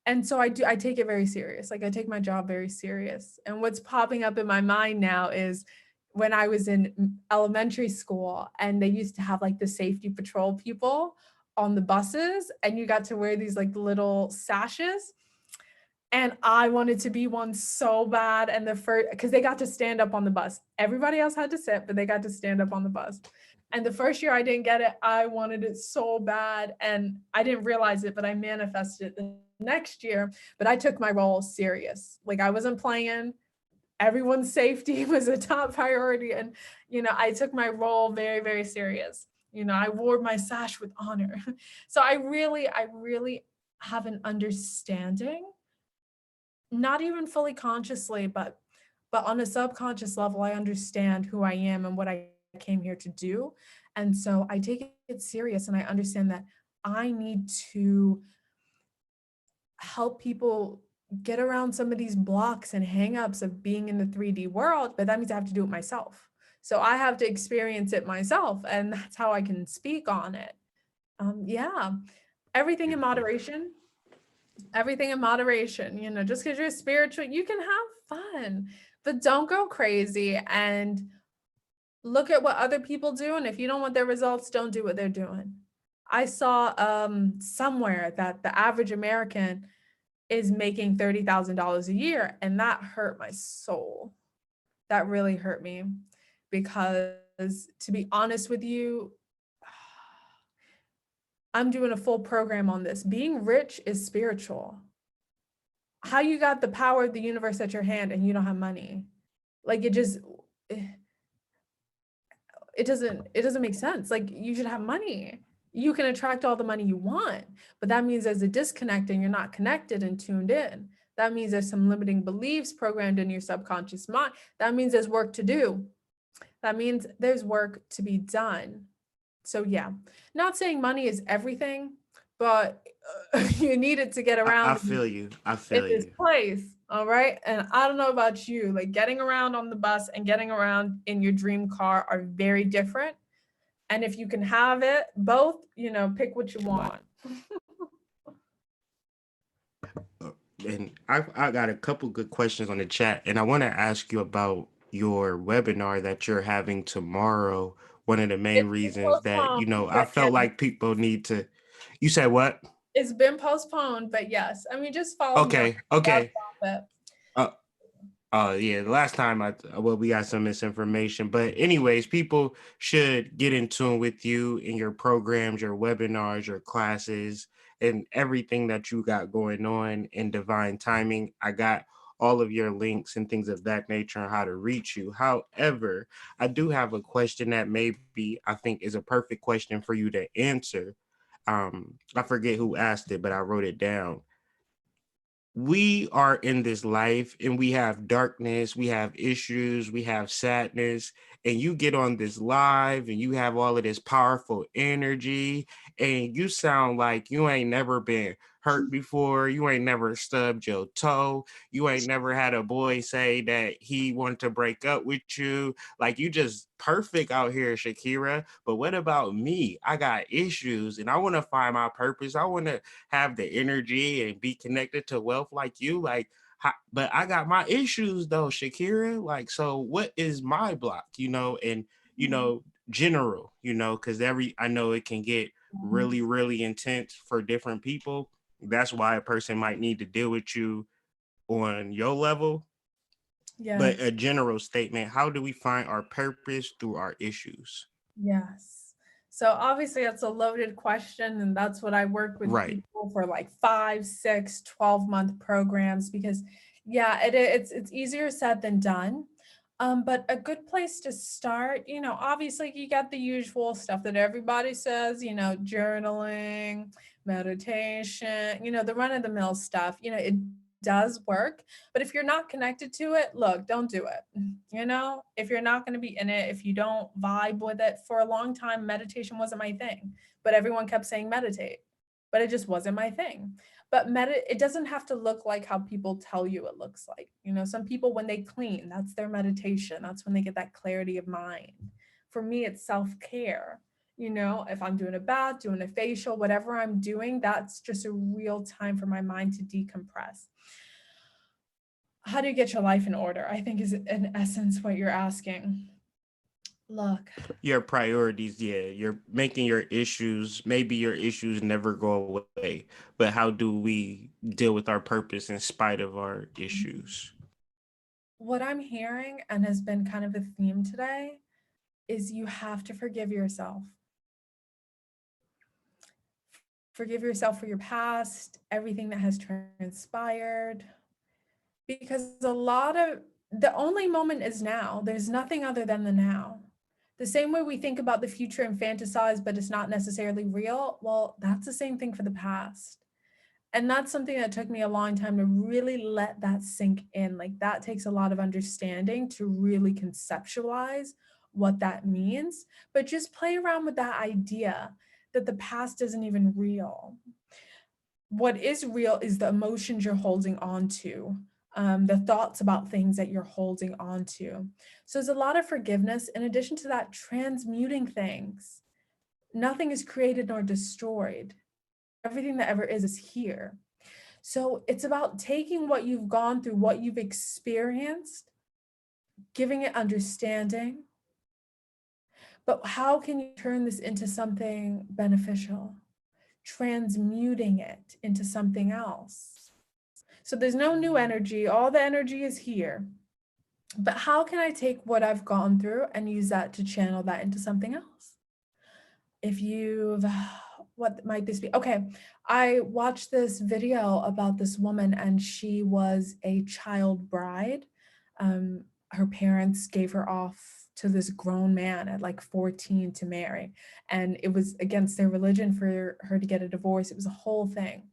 Speaker 2: And so I take it very serious. Like I take my job very serious. And what's popping up in my mind now is when I was in elementary school and they used to have like the safety patrol people on the buses and you got to wear these like little sashes, and I wanted to be one so bad. And the first, because they got to stand up on the bus. Everybody else had to sit, but they got to stand up on the bus. And the first year I didn't get it, I wanted it so bad. And I didn't realize it, but I manifested it the next year. But I took my role serious. Like I wasn't playing. Everyone's safety was a top priority. And, I took my role very, very serious. I wore my sash with honor. So I really have an understanding, not even fully consciously, but on a subconscious level, I understand who I am and what I came here to do. And so I take it serious and I understand that I need to help people get around some of these blocks and hangups of being in the 3D world, but that means I have to do it myself. So I have to experience it myself, and that's how I can speak on it. Yeah, everything in
Speaker 1: Beautiful.
Speaker 2: moderation, everything in moderation. Just because you're spiritual, you can have fun, but don't go crazy and look at what other people do. And if you don't want their results, don't do what they're doing. I saw somewhere that the average American is making $30,000 a year, and that hurt my soul. That really hurt me because, to be honest with you, I'm doing a full program on this. Being rich is spiritual. How you got the power of the universe at your hand and you don't have money? Like eh, it doesn't make sense. Like you should have money. You can attract all the money you want, but that means there's a disconnect and you're not connected and tuned in. That means there's some limiting beliefs programmed in your subconscious mind. That means there's work to do. That means there's work to be done. So yeah, not saying money is everything, but you need it to get
Speaker 1: I
Speaker 2: around
Speaker 1: feel you. I
Speaker 2: in
Speaker 1: feel
Speaker 2: this
Speaker 1: you.
Speaker 2: place. All right. And I don't know about you, like getting around on the bus and getting around in your dream car are very different. And if you can have it both, pick what you want.
Speaker 1: Uh, And I got a couple good questions on the chat, and I want to ask you about your webinar that you're having tomorrow. One of the main
Speaker 2: It's been
Speaker 1: reasons that,
Speaker 2: postponed,
Speaker 1: I
Speaker 2: but yeah,
Speaker 1: felt like people need to. You said what?
Speaker 2: it's been postponed, but yes. I mean, just follow me on
Speaker 1: Okay, okay.
Speaker 2: that.
Speaker 1: Uh, yeah, the last time well, we got some misinformation, but anyways, people should get in tune with you in your programs, your webinars, your classes, and everything that you got going on in divine timing. I got all of your links and things of that nature on how to reach you. However, I do have a question that maybe I think is a perfect question for you to answer. I forget who asked it, but I wrote it down. We are in this life and we have darkness, we have issues, we have sadness, and you get on this live and you have all of this powerful energy and you sound like you ain't never been hurt before, you ain't never stubbed your toe, you ain't never had a boy say that he wanted to break up with you. Like you just perfect out here, Shakira. But what about me? I got issues and I want to find my purpose. I want to have the energy and be connected to wealth like you. Like, But I got my issues though, Shakira. Like, so what is my block? And you
Speaker 2: Mhm.
Speaker 1: know, general, because I know it can get really, really intense for different people. That's why a person might need to deal with you on your level. But a
Speaker 2: Yes.
Speaker 1: general statement: how do we find our purpose through our issues?
Speaker 2: Yes. So obviously that's a loaded question, and that's what I work with
Speaker 1: Right.
Speaker 2: people for like 5, 6, 12-month programs because yeah, it's easier said than done. But a good place to start, obviously you got the usual stuff that everybody says, journaling, meditation, the run-of-the-mill stuff. It does work, but if you're not connected to it, look, don't do it. If you're not going to be in it, if you don't vibe with it. For a long time, meditation wasn't my thing, but everyone kept saying meditate, but it just wasn't my thing. But it doesn't have to look like how people tell you it looks like. Some people, when they clean, that's their meditation. That's when they get that clarity of mind. For me, it's self-care. If I'm doing a bath, doing a facial, whatever I'm doing, that's just a real time for my mind to decompress. How do you get your life in order? I think is in essence what you're asking. Look,
Speaker 1: Your priorities, yeah. You're making maybe your issues never go away, but how do we deal with our purpose in spite of our issues?
Speaker 2: what I'm hearing and has been kind of a theme today is you have to forgive yourself. Forgive yourself for your past, everything that has transpired, because a lot of the only moment is now. There's nothing other than the now. The same way we think about the future and fantasize, but it's not necessarily real, well, that's the same thing for the past. And that's something that took me a long time to really let that sink in. Like that takes a lot of understanding to really conceptualize what that means. But just play around with that idea that the past isn't even real. What is real is the emotions you're holding on to, the thoughts about things that you're holding on to. So there's a lot of forgiveness. In addition to that, transmuting things. Nothing is created nor destroyed. Everything that ever is here. So it's about taking what you've gone through, what you've experienced, giving it understanding. But how can you turn this into something beneficial? Transmuting it into something else. So there's no new energy, all the energy is here. But how can I take what I've gone through and use that to channel that into something else? If you've, what might this be? Okay, I watched this video about this woman and she was a child bride. Her parents gave her off to this grown man at like 14 to marry, and it was against their religion for her to get a divorce. It was a whole thing.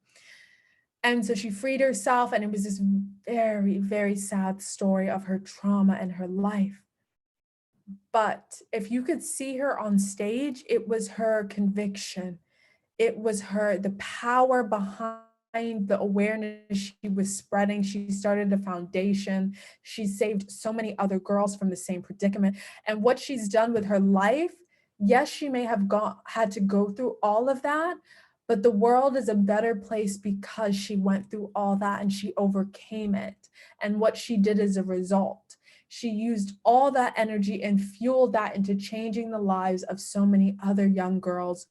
Speaker 2: And so she freed herself, and it was this very, very sad story of her trauma and her life. But if you could see her on stage, it was her conviction. It was the power behind the awareness she was spreading. She started a foundation. She saved so many other girls from the same predicament. And what she's done with her life, yes, she may have had to go through all of that, but the world is a better place because she went through all that and she overcame it. And what she did as a result, she used all that energy and fueled that into changing the lives of so many other young girls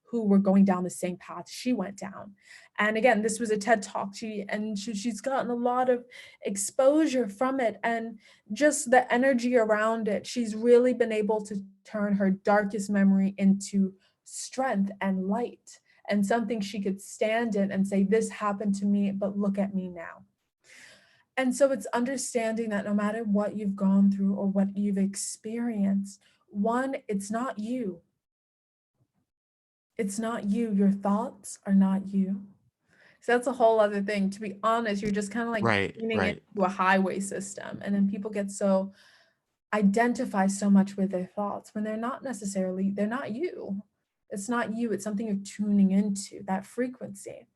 Speaker 2: who were going down the same path she went down. And again, this was a TED Talk. She's gotten a lot of exposure from it, and just the energy around it. She's really been able to turn her darkest memory into strength and light, and something she could stand in and say, this happened to me, but look at me now. And so it's understanding that no matter what you've gone through or what you've experienced, one, it's not you. It's not you. Your thoughts are not you. So that's a whole other thing. To be honest, you're just kind of like
Speaker 1: Right,
Speaker 2: tuning
Speaker 1: right.
Speaker 2: into a highway system. And then people get so identify so much with their thoughts when they're not you. It's not you. It's something you're tuning into, that frequency.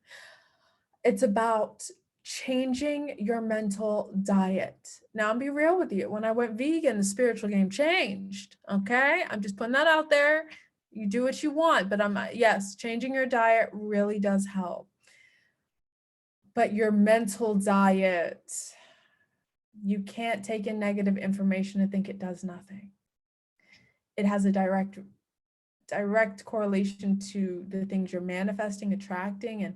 Speaker 2: It's about changing your mental diet. Now, I'll be real with you. When I went vegan, the spiritual game changed. Okay. I'm just putting that out there. You do what you want, but yes, changing your diet really does help. But your mental diet, you can't take in negative information and think it does nothing. It has a direct correlation to the things you're manifesting, attracting,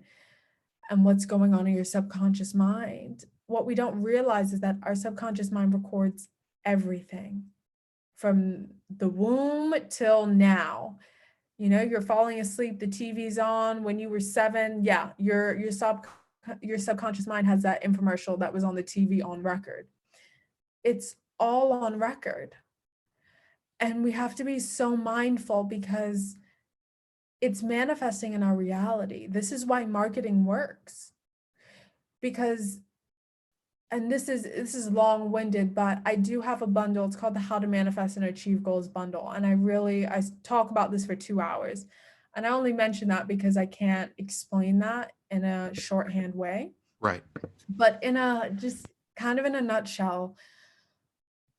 Speaker 2: and what's going on in your subconscious mind. What we don't realize is that our subconscious mind records everything from the womb till now. You know, you're falling asleep, the TV's on when you were 7. Yeah, your subconscious mind has that infomercial that was on the TV on record. It's all on record. And we have to be so mindful because it's manifesting in our reality. This is why marketing works. Because and this is long-winded, but I do have a bundle. It's called the How to Manifest and Achieve Goals bundle. And I talk about this for 2 hours. And I only mention that because I can't explain that in a shorthand way.
Speaker 1: Right.
Speaker 2: But in a just kind of in a nutshell,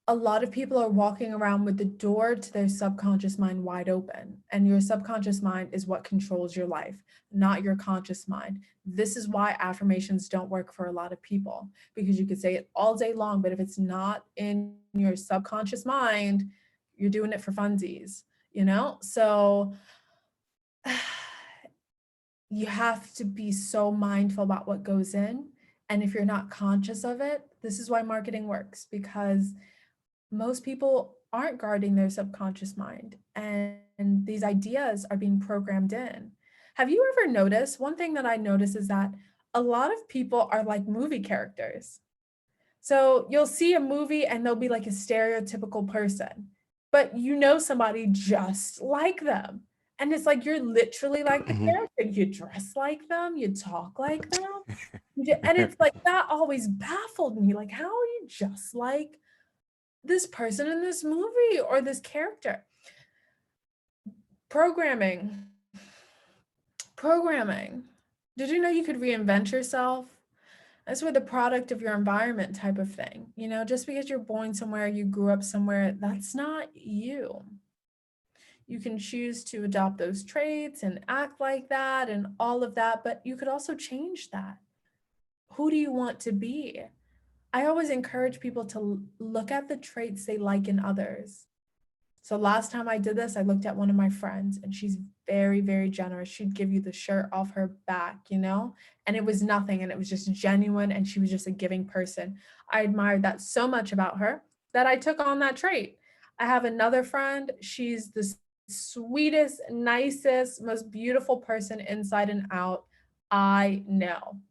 Speaker 2: a lot of people are walking around with the door to their subconscious mind wide open. And your subconscious mind is what controls your life, not your conscious mind. This is why affirmations don't work for a lot of people, because you could say it all day long, but if it's not in your subconscious mind, you're doing it for funsies, you know? So you have to be so mindful about what goes in. And if you're not conscious of it, this is why marketing works, because most people aren't guarding their subconscious mind, and these ideas are being programmed in. Have you ever noticed? One thing that I notice is that a lot of people are like movie characters. So you'll see a movie and they'll be like a stereotypical person, but you know somebody just like them. And it's like you're literally like the
Speaker 1: Hmm.
Speaker 2: character. You dress like them, you talk like them. And it's like that always baffled me. Like, how are you just like this person in this movie or this character? Programming. Programming. Did you know you could reinvent yourself? That's where the product of your environment type of thing. You know, just because you're born somewhere, you grew up somewhere, that's not you. You can choose to adopt those traits and act like that and all of that, but you could also change that. Who do you want to be? I always encourage people to look at the traits they like in others. So last time I did this, I looked at one of my friends and she's very, very generous. She'd give you the shirt off her back, you know? And it was nothing and it was just genuine and she was just a giving person. I admired that so much about her that I took on that trait. I have another friend. She's the sweetest, nicest, most beautiful person inside and out I know.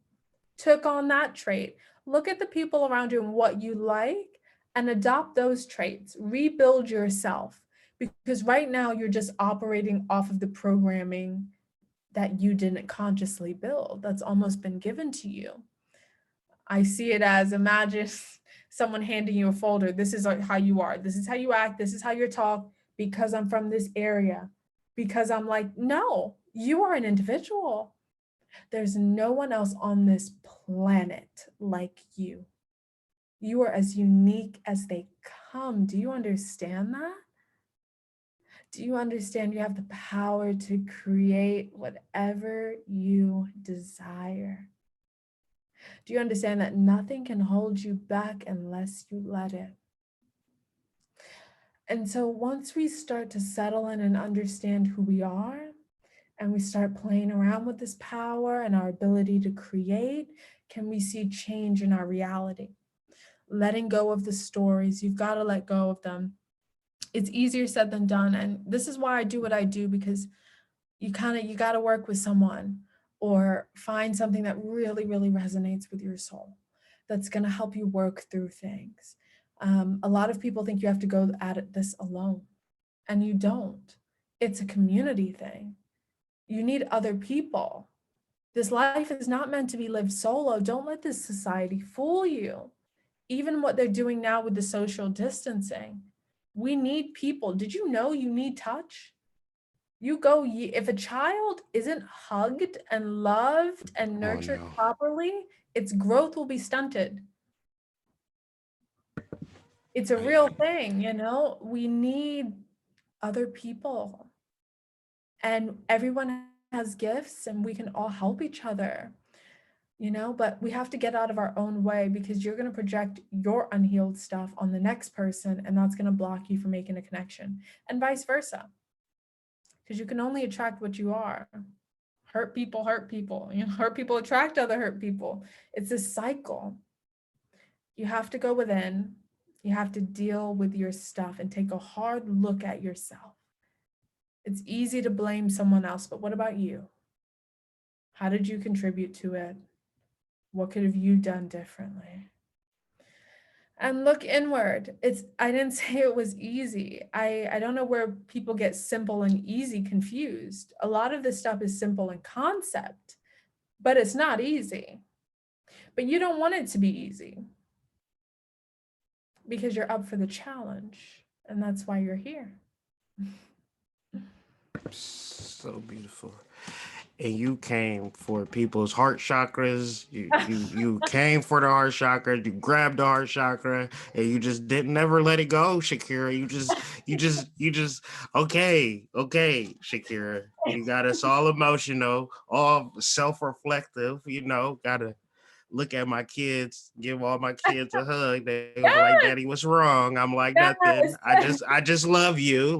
Speaker 2: Took on that trait. Look at the people around you and what you like and adopt those traits. Rebuild yourself, because right now you're just operating off of the programming that you didn't consciously build, that's almost been given to you. I see it as, imagine someone handing you a folder. This is how you are. This is how you act. This is how you talk because I'm from this area. Because I'm like, no, you are an individual. There's no one else on this planet like you. You are as unique as they come. Do you understand that? Do you understand you have the power to create whatever you desire? Do you understand that nothing can hold you back unless you let it? And so once we start to settle in and understand who we are, and we start playing around with this power and our ability to create, can we see change in our reality? Letting go of the stories, you've got to let go of them. It's easier said than done. And this is why I do what I do, because you got to work with someone or find something that really, really resonates with your soul that's going to help you work through things. A lot of people think you have to go at this alone, and you don't. It's a community thing. You need other people. This life is not meant to be lived solo. Don't let this society fool you. Even what they're doing now with the social distancing, we need people. Did you know you need touch? If a child isn't hugged and loved and
Speaker 1: Oh
Speaker 2: nurtured
Speaker 1: no.
Speaker 2: properly, its growth will be stunted. It's a
Speaker 1: Right.
Speaker 2: real thing, you know? We need other people, and everyone has gifts and we can all help each other. But we have to get out of our own way, because you're going to project your unhealed stuff on the next person, and that's going to block you from making a connection, and vice versa, because you can only attract what you are. Hurt people, hurt people attract other hurt people. It's a cycle. You have to go within. You have to deal with your stuff and take a hard look at yourself. It's easy to blame someone else, but what about you? How did you contribute to it? What could have you done differently? And look inward. I didn't say it was easy. I don't know where people get simple and easy confused. A lot of this stuff is simple in concept, but it's not easy. But you don't want it to be easy, because you're up for the challenge, and that's why you're here.
Speaker 1: So beautiful. And you came for people's heart chakras. You came for the heart chakra. You grabbed the heart chakra, and you just didn't never let it go, Shakira. You just okay, Shakira. You got us all emotional, all self-reflective. Gotta look at my kids, give all my kids a hug. They was like,
Speaker 2: Yes,
Speaker 1: "Daddy, what's wrong?" I'm like, "Nothing.
Speaker 2: yes.
Speaker 1: I just love you."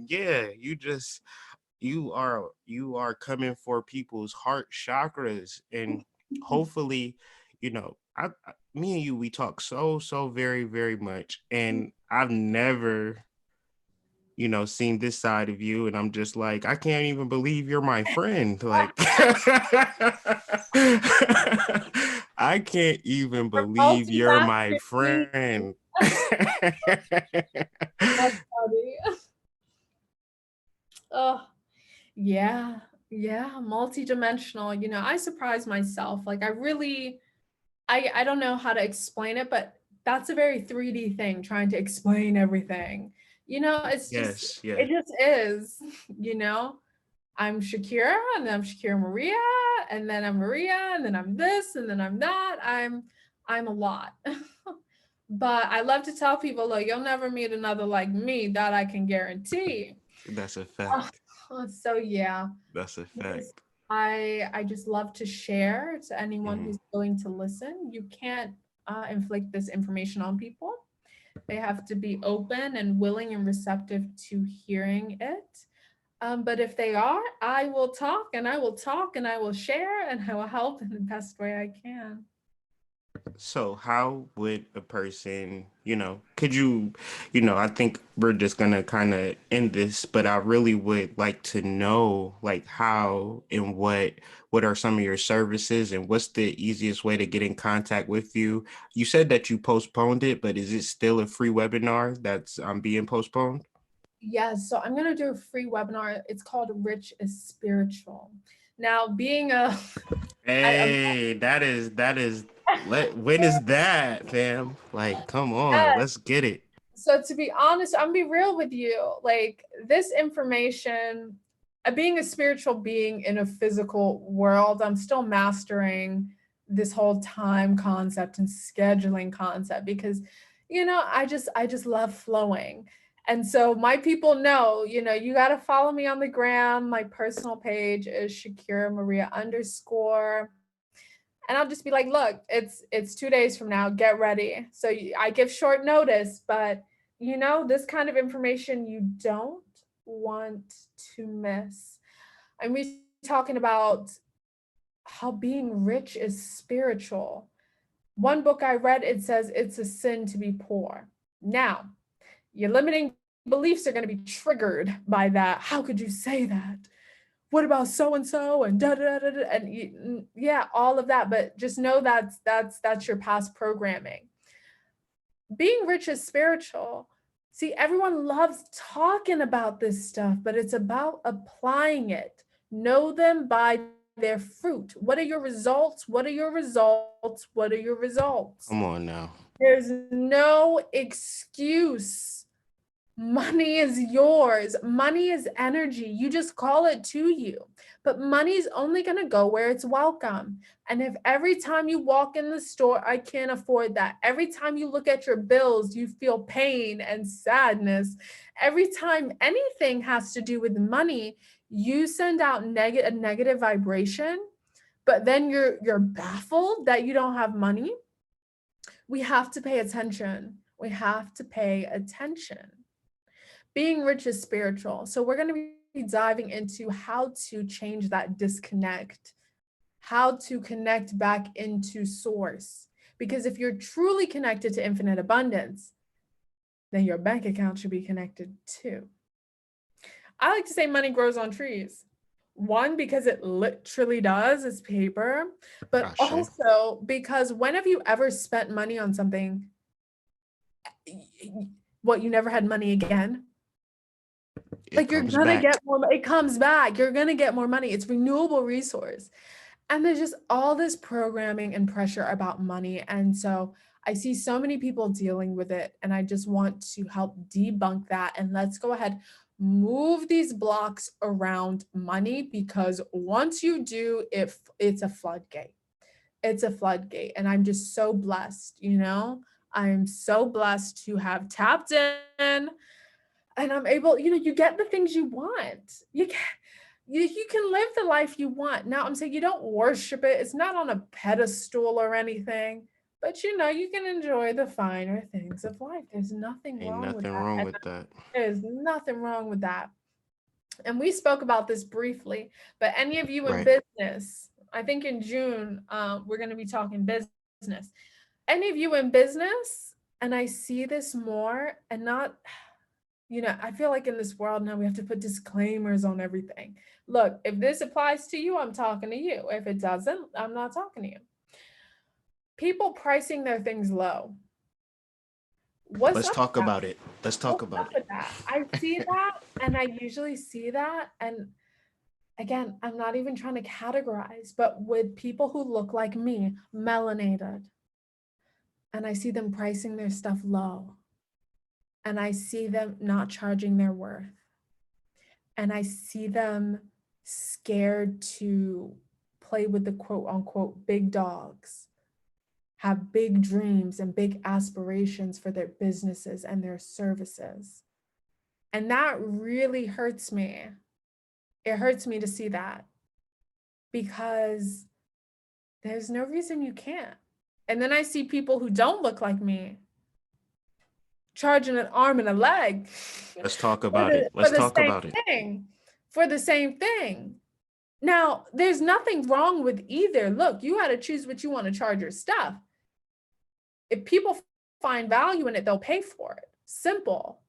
Speaker 1: Yeah. You are coming for people's heart chakras, and hopefully, me and you, we talk so very very much, and I've never seen this side of you, and I'm just like, I can't even believe you're my friend. Like, I can't even
Speaker 2: We're
Speaker 1: believe you're my
Speaker 2: multifaceted beings.
Speaker 1: friend.
Speaker 2: That's funny. Oh, yeah, yeah, multidimensional. I surprise myself. Like, I don't know how to explain it, but that's a very 3D thing, trying to explain everything.
Speaker 1: Yes,
Speaker 2: It
Speaker 1: yes.
Speaker 2: just is, you know? I'm Shakira, and then I'm Shakira Maria, and then I'm Maria, and then I'm this, and then I'm that. I'm a lot. But I love to tell people, look, you'll never meet another like me, that I can guarantee.
Speaker 1: That's a
Speaker 2: Oh,
Speaker 1: fact.
Speaker 2: so yeah,
Speaker 1: That's a
Speaker 2: because
Speaker 1: fact.
Speaker 2: I just love to share to anyone
Speaker 1: Mhm.
Speaker 2: who's willing to listen. You can't inflict this information on people. They have to be open and willing and receptive to hearing it. But if they are, I will talk, and I will talk, and I will share, and I will help in the best way I can.
Speaker 1: So, how would a person, could you, I think we're just gonna kind of end this, but I really would like to know, like, how and what are some of your services, and what's the easiest way to get in contact with you? You said that you postponed it, but is it still a free webinar that's being postponed?
Speaker 2: Yes, so I'm going to do a free webinar. It's called Rich is Spiritual. Now, being a, I,
Speaker 1: Hey, that is. When is that, fam? Like, come on, let's get it.
Speaker 2: so to be honest, I'm gonna be real with you. Like, this information, being a spiritual being in a physical world, I'm still mastering this whole time concept and scheduling concept, because I just love flowing. And so my people know, you got to follow me on the gram. My personal page is Shakira Maria _. And I'll just be like, look, it's 2 days from now, get ready. So I give short notice, but this kind of information you don't want to miss. And we talking about how being rich is spiritual. One book I read, it says it's a sin to be poor. Now, your limiting beliefs are going to be triggered by that. How could you say that? What about so and so, and da da da da, and yeah, all of that. But just know that's your past programming. Being rich is spiritual. See, everyone loves talking about this stuff, but it's about applying it. Know them by their fruit. What are your results? What are your results? What are your results?
Speaker 1: Come on now.
Speaker 2: There's no excuse. Money is yours. Money is energy. You just call it to you. But money's only going to go where it's welcome. And if every time you walk in the store, I can't afford that. Every time you look at your bills, you feel pain and sadness. Every time anything has to do with money, you send out a negative vibration. but then you're baffled that you don't have money. We have to pay attention. We have to pay attention. Being rich is spiritual. So we're going to be diving into how to change that disconnect, how to connect back into source. Because if you're truly connected to infinite abundance, then your bank account should be connected too. I like to say money grows on trees. One, because it literally does, it's paper, but
Speaker 1: Ashe.
Speaker 2: also because when have you ever spent money on something, what, you never had money again?
Speaker 1: It
Speaker 2: Like, you're
Speaker 1: comes
Speaker 2: gonna
Speaker 1: back.
Speaker 2: get more, it comes back. You're gonna get more money. It's renewable resource. And there's just all this programming and pressure about money. And so I see so many people dealing with it. And I just want to help debunk that. And let's go ahead, move these blocks around money, because once you do, it's a floodgate. It's a floodgate. And I'm just so blessed, you know? I'm so blessed to have tapped in, and I'm able, you get the things you want. You can live the life you want. Now, I'm saying you don't worship it. It's not on a pedestal or anything, but you can enjoy the finer things of life. There's nothing
Speaker 1: Ain't
Speaker 2: wrong with
Speaker 1: nothing
Speaker 2: that.
Speaker 1: wrong
Speaker 2: And
Speaker 1: with that.
Speaker 2: there's nothing wrong with that. And we spoke about this briefly, but any of you in
Speaker 1: Right.
Speaker 2: business, I think in June, we're going to be talking business. Any of you in business, and I see this more, and not, I feel like in this world now we have to put disclaimers on everything. Look, if this applies to you, I'm talking to you. If it doesn't, I'm not talking to you. People pricing their things low. What's
Speaker 1: Let's
Speaker 2: up with
Speaker 1: talk
Speaker 2: that?
Speaker 1: about it. Let's talk
Speaker 2: What's up
Speaker 1: about
Speaker 2: with that? I see
Speaker 1: it.
Speaker 2: that, and I usually see that. And again, I'm not even trying to categorize, but with people who look like me, melanated, and I see them pricing their stuff low, and I see them not charging their worth, and I see them scared to play with the quote unquote big dogs, have big dreams and big aspirations for their businesses and their services. And that really hurts me. It hurts me to see that, because there's no reason you can't. And then I see people who don't look like me charging an arm and a leg
Speaker 1: Let's talk
Speaker 2: for
Speaker 1: about
Speaker 2: the
Speaker 1: it.
Speaker 2: for
Speaker 1: Let's
Speaker 2: the
Speaker 1: talk
Speaker 2: same
Speaker 1: about it.
Speaker 2: thing. For the same thing. Now, there's nothing wrong with either. Look, you got to choose what you want to charge your stuff. If people find value in it, they'll pay for it. Simple.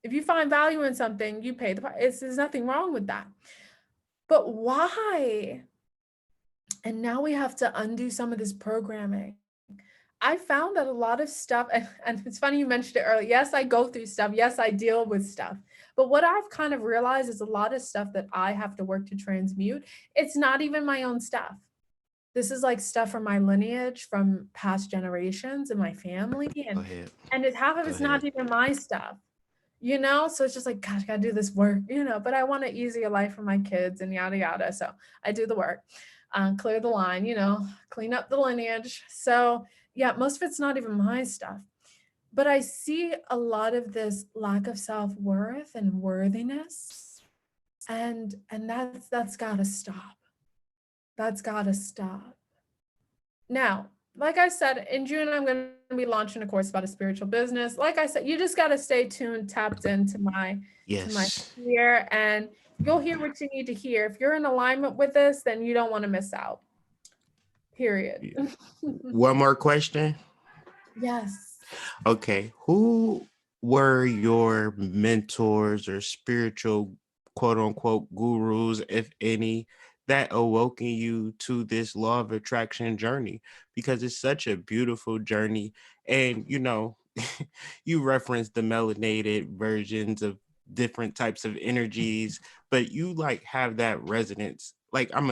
Speaker 2: If you find value in something, you pay the price. There's nothing wrong with that. But why? And now we have to undo some of this programming. I found that a lot of stuff, and it's funny you mentioned it earlier. Yes, I go through stuff. Yes, I deal with stuff. But what I've kind of realized is a lot of stuff that I have to work to transmute, it's not even my own stuff. This is like stuff from my lineage, from past generations and my family.
Speaker 1: Go
Speaker 2: And
Speaker 1: ahead.
Speaker 2: and it's half of
Speaker 1: Go
Speaker 2: it's
Speaker 1: ahead.
Speaker 2: not even my stuff. So it's just like, gosh, I gotta do this work, but I want an easier life for my kids and yada yada. So I do the work, clear the line, clean up the lineage. So yeah, most of it's not even my stuff. But I see a lot of this lack of self-worth and worthiness. And that's gotta stop. That's gotta stop. Now, like I said, in June, I'm going to be launching a course about a spiritual business. Like I said, you just got to stay tuned, tapped into my
Speaker 1: Yes.
Speaker 2: sphere, and you'll hear what you need to hear. If you're in alignment with this, then you don't want to miss out. Period.
Speaker 1: One more question.
Speaker 2: Yes.
Speaker 1: Okay. Who were your mentors or spiritual quote unquote gurus, if any, that awoken you to this law of attraction journey? Because it's such a beautiful journey. And, you referenced the melanated versions of different types of energies, but you like have that resonance. Like I'm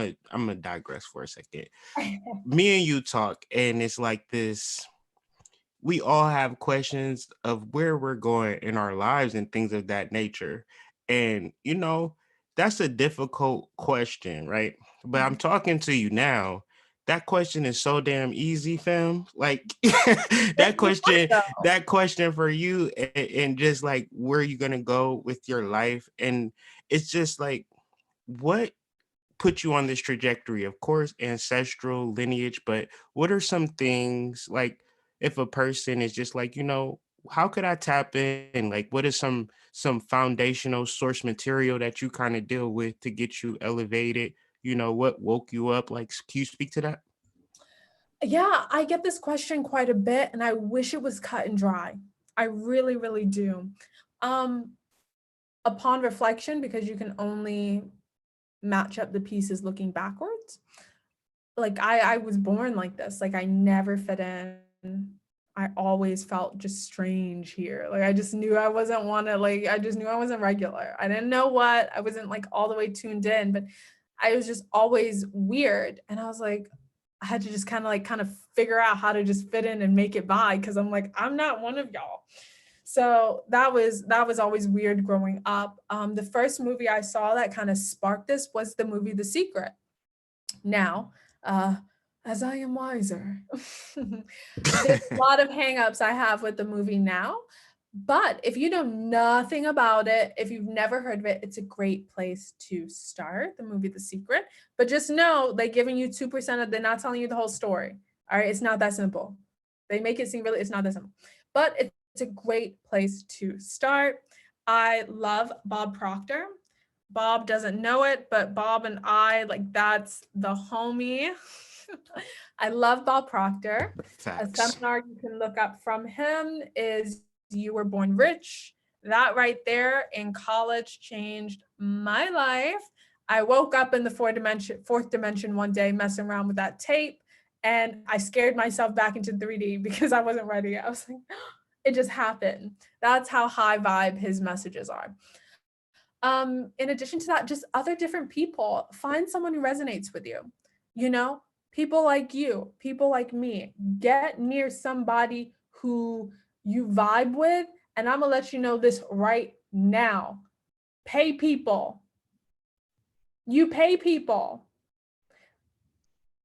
Speaker 1: a digress for a second. Me and you talk, and it's like this, we all have questions of where we're going in our lives and things of that nature. And, that's a difficult question, right? But I'm talking to you now. That question is so damn easy, fam. Like that
Speaker 2: You what
Speaker 1: question,
Speaker 2: though?
Speaker 1: that question for you, and just like where you gonna go with your life. And it's just like, what put you on this trajectory? Of course, ancestral lineage, but what are some things like if a person is just like, how could I tap in? Like, what is some foundational source material that you kind of deal with to get you elevated? What woke you up? Like, can you speak to that?
Speaker 2: Yeah, I get this question quite a bit, and I wish it was cut and dry. I really, really do. Um, Upon reflection, because you can only match up the pieces looking backwards. Like I was born like this. Like I never fit in. I always felt just strange here. Like I just knew I wasn't I just knew I wasn't regular. I didn't know what. I wasn't like all the way tuned in, but I was just always weird. And I was like, I had to just kind of figure out how to just fit in and make it by because I'm like, I'm not one of y'all. So that was always weird growing up. The first movie I saw that kind of sparked this was the movie The Secret. Now, uh, as I am wiser, there's a lot of hangups I have with the movie now. But if you know nothing about it, if you've never heard of it, it's a great place to start. The movie The Secret. But just know they're giving you 2% of, they're not telling you the whole story. All right. It's not that simple. They make it seem really, it's not that simple. But it's a great place to start. I love Bob Proctor. Bob doesn't know it, but Bob and I, like, that's the homie. I love Bob Proctor. A
Speaker 1: Facts.
Speaker 2: seminar you can look up from him is You Were Born Rich. That right there in college changed my life. I woke up in the fourth dimension one day messing around with that tape, and I scared myself back into 3D because I wasn't ready. I was like, it just happened. That's how high vibe his messages are. In addition to that, just other different people. Find someone who resonates with you. You know, people like you, people like me. Get near somebody who you vibe with. And I'm gonna let you know this right now. Pay people. You pay people.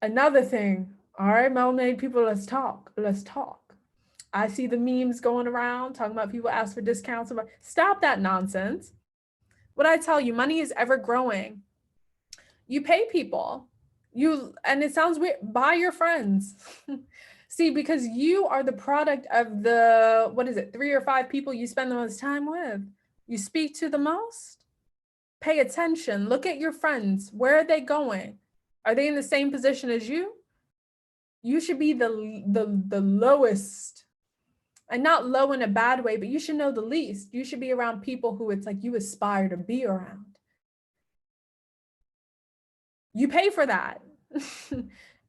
Speaker 2: Another thing. All right, melanated people, let's talk. Let's talk. I see the memes going around talking about people ask for discounts. Stop that nonsense. What I tell you, money is ever growing. You pay people. And it sounds weird, buy your friends. See, because you are the product of the, what is it, 3 or 5 people you spend the most time with. You speak to the most. Pay attention. Look at your friends. Where are they going? Are they in the same position as you? You should be the lowest, and not low in a bad way, but you should know the least. You should be around people who it's like you aspire to be around. You pay for that.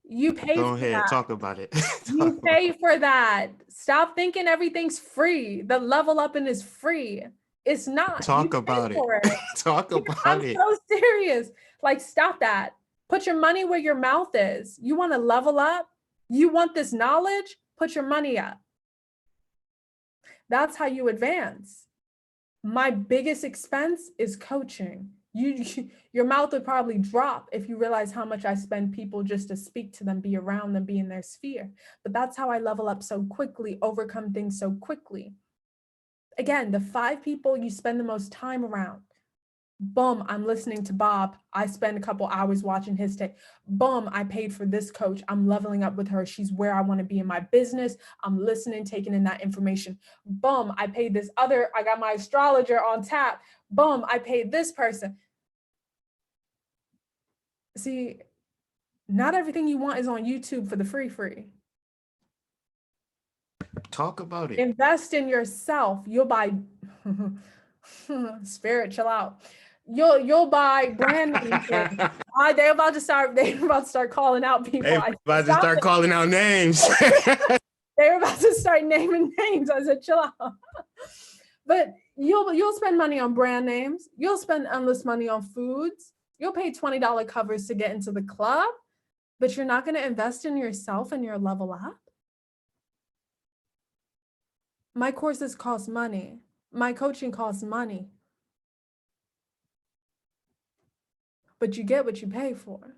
Speaker 2: You pay
Speaker 1: Go
Speaker 2: for
Speaker 1: ahead,
Speaker 2: that.
Speaker 1: talk about it.
Speaker 2: You pay for that. Stop thinking everything's free. The level upping is free. It's not. You
Speaker 1: Talk
Speaker 2: pay
Speaker 1: about it.
Speaker 2: for it.
Speaker 1: Talk
Speaker 2: I'm
Speaker 1: about it.
Speaker 2: so serious. Like, stop that. Put your money where your mouth is. You want to level up? You want this knowledge? Put your money up. That's how you advance. My biggest expense is coaching. Your mouth would probably drop if you realize how much I spend people just to speak to them, be around them, be in their sphere. But that's how I level up so quickly, overcome things so quickly. Again, the 5 people you spend the most time around. Boom, I'm listening to Bob. I spend a couple hours watching his take. Boom, I paid for this coach. I'm leveling up with her. She's where I want to be in my business. I'm listening, taking in that information. Boom, I paid this other, I got my astrologer on tap. Boom, I paid this person. See, not everything you want is on YouTube for the free.
Speaker 1: Talk about it.
Speaker 2: Invest in yourself. You'll buy spirit, chill out. You'll buy brand name things. They're about to start calling out people.
Speaker 1: They
Speaker 2: I
Speaker 1: about to
Speaker 2: stop
Speaker 1: start
Speaker 2: it.
Speaker 1: calling out names.
Speaker 2: They're about to start naming names. I said, chill out. But you'll spend money on brand names. You'll spend endless money on foods. You'll pay $20 covers to get into the club, but you're not going to invest in yourself and your level up. My courses cost money. My coaching costs money. But you get what you pay for.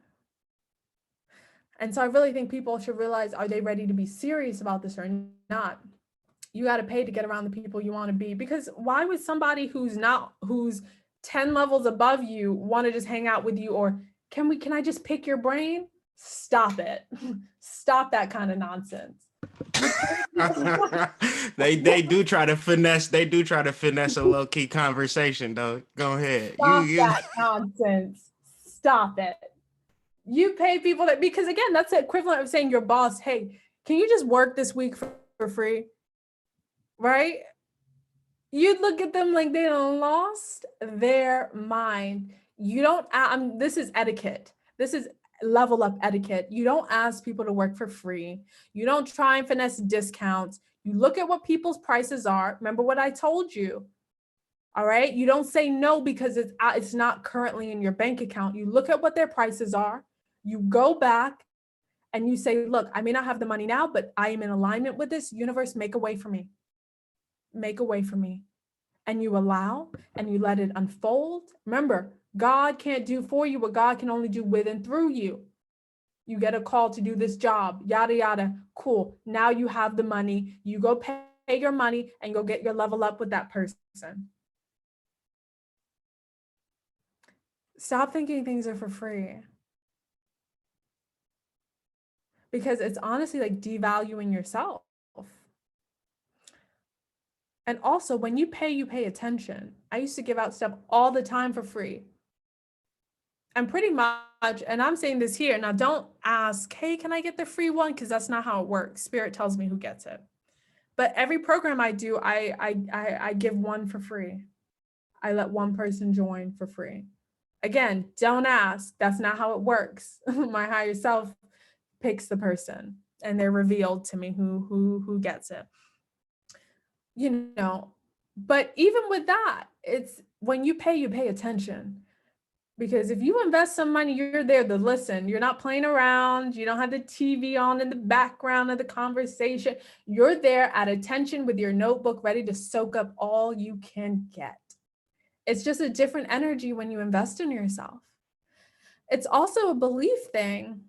Speaker 2: And so I really think people should realize, are they ready to be serious about this or not? You got to pay to get around the people you want to be, because why would somebody who's 10 levels above you want to just hang out with you or can I just pick your brain? Stop it. Stop that kind of nonsense. You
Speaker 1: They do try to finesse. They do try to finesse a low key conversation, though. Go ahead.
Speaker 2: stop
Speaker 1: You.
Speaker 2: that nonsense. Stop it. You pay people that, because again, that's the equivalent of saying your boss, hey, can you just work this week for free? Right? You'd look at them like they done lost their mind. You don't, this is etiquette. This is level up etiquette. You don't ask people to work for free. You don't try and finesse discounts. You look at what people's prices are. Remember what I told you. All right. You don't say no because it's not currently in your bank account. You look at what their prices are. You go back and you say, look, I may not have the money now, but I am in alignment with this. Universe, make a way for me. Make a way for me. And you allow and you let it unfold. Remember, God can't do for you what God can only do with and through you. You get a call to do this job, yada, yada. Cool. Now you have the money. You go pay your money and go get your level up with that person. Stop thinking things are for free. Because it's honestly like devaluing yourself. And also, when you pay attention. I used to give out stuff all the time for free. And pretty much, and I'm saying this here, now don't ask, hey, can I get the free one? Because that's not how it works. Spirit tells me who gets it. But every program I do, I give one for free. I let one person join for free. Again, don't ask. That's not how it works. My higher self picks the person and they're revealed to me who gets it. You know, but even with that, it's when you pay attention. Because if you invest some money, you're there to listen. You're not playing around. You don't have the TV on in the background of the conversation. You're there at attention with your notebook, ready to soak up all you can get. It's just a different energy when you invest in yourself. It's also a belief thing.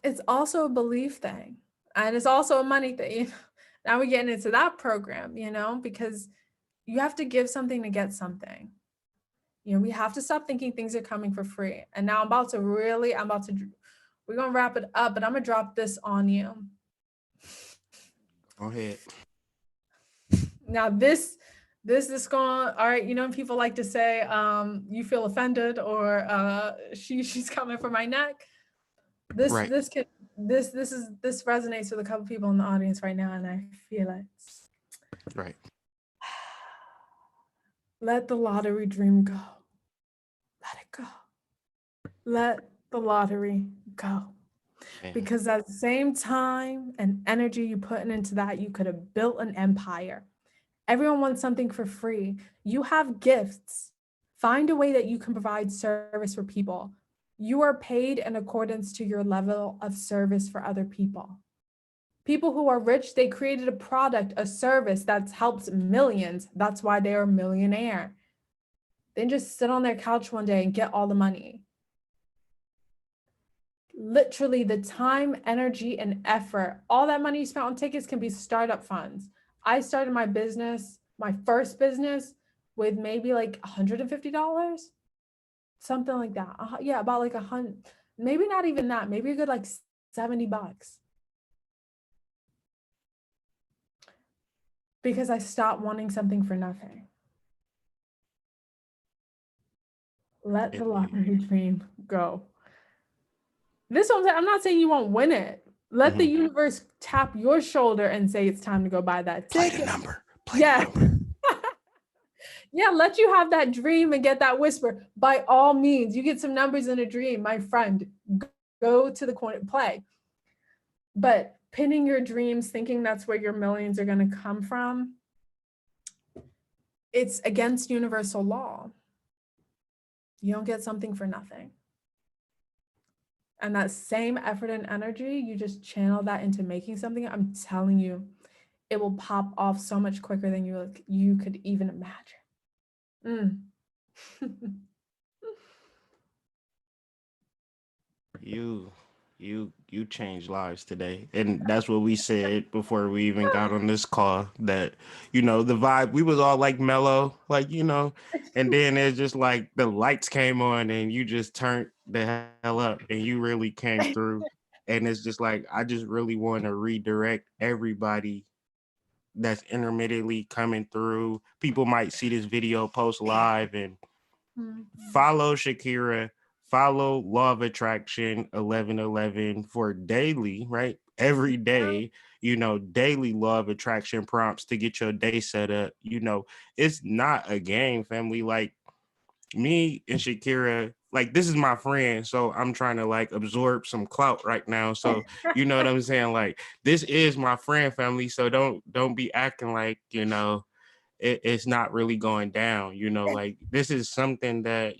Speaker 2: It's also a belief thing. And it's also a money thing. Now we're getting into that program, because you have to give something to get something. We have to stop thinking things are coming for free. And now we're going to wrap it up, but I'm going to drop this on you.
Speaker 1: Go ahead.
Speaker 2: Now this is going, all right, people like to say, you feel offended or she's coming for my neck. This
Speaker 1: Right.
Speaker 2: resonates with a couple people in the audience right now, and I feel it.
Speaker 1: Right.
Speaker 2: Let the lottery dream go. Let it go. Let the lottery go.
Speaker 1: Man.
Speaker 2: Because at the same time and energy you putting into that, you could have built an empire. Everyone wants something for free. You have gifts. Find a way that you can provide service for people. You are paid in accordance to your level of service for other people. People who are rich, they created a product, a service that helps millions. That's why they are a millionaire. They didn't just sit on their couch one day and get all the money. Literally the time, energy, and effort, all that money you spent on tickets can be startup funds. I started my first business with maybe like $150, something like that. Yeah, about like 100, maybe not even that, maybe a good like $70. Because I stopped wanting something for nothing. Let the lottery dream go. This one, I'm not saying you won't win it. Let the universe tap your shoulder and say it's time to go buy that ticket.
Speaker 1: Play the number. Play the number.
Speaker 2: Yeah, let you have that dream and get that whisper. By all means, you get some numbers in a dream, my friend. Go to the corner, play. But pinning your dreams, thinking that's where your millions are going to come from, it's against universal law. You don't get something for nothing. And that same effort and energy, you just channel that into making something. I'm telling you, it will pop off so much quicker than you could even imagine.
Speaker 1: You you changed lives today, and that's what we said before we even got on this call. That the vibe, we was all like mellow, like and then it's just like the lights came on, and you just turned the hell up, and you really came through. And it's just like I just really want to redirect everybody that's intermittently coming through. People might see this video post live and
Speaker 2: Mhm.
Speaker 1: follow Shakira, follow Law of Attraction 1111 for daily, right? Every day, daily Law of Attraction prompts to get your day set up. It's not a game, family. Like me and Shakira, like this is my friend, so I'm trying to like absorb some clout right now. So you know what I'm saying? Like this is my friend, family. So don't be acting like it's not really going down. Like this is something that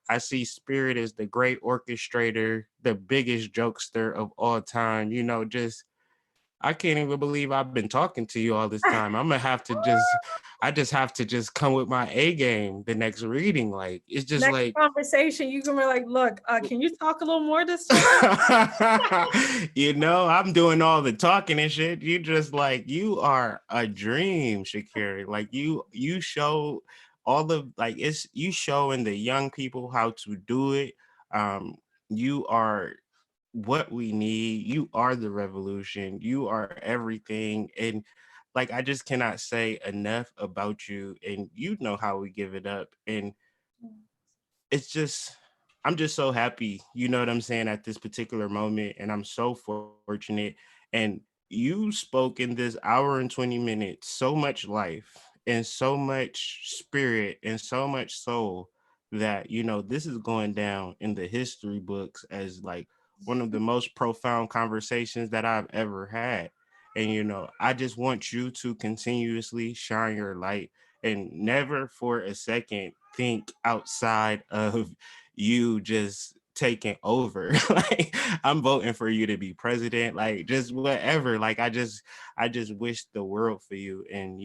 Speaker 1: I see Spirit as the great orchestrator, the biggest jokester of all time. Just I can't even believe I've been talking to you all this time. I'm gonna have to I just have to just come with my A game the next reading. Like it's just
Speaker 2: Next
Speaker 1: like
Speaker 2: conversation, you can be like, look, can you talk a little more this time?
Speaker 1: I'm doing all the talking and shit. You just like you are a dream, Shakira. Like you show all the like it's you showing the young people how to do it. Um, you are what we need. You are the revolution. You are everything. And like I just cannot say enough about you. And you know how we give it up. And it's just I'm just so happy, you know what I'm saying, at this particular moment. And I'm so fortunate. And you spoke in this hour and 20 minutes so much life and so much spirit and so much soul that, this is going down in the history books as like one of the most profound conversations that I've ever had. And, I just want you to continuously shine your light and never for a second think outside of you just taking over. Like I'm voting for you to be president, like just whatever. Like I just wish the world for you. And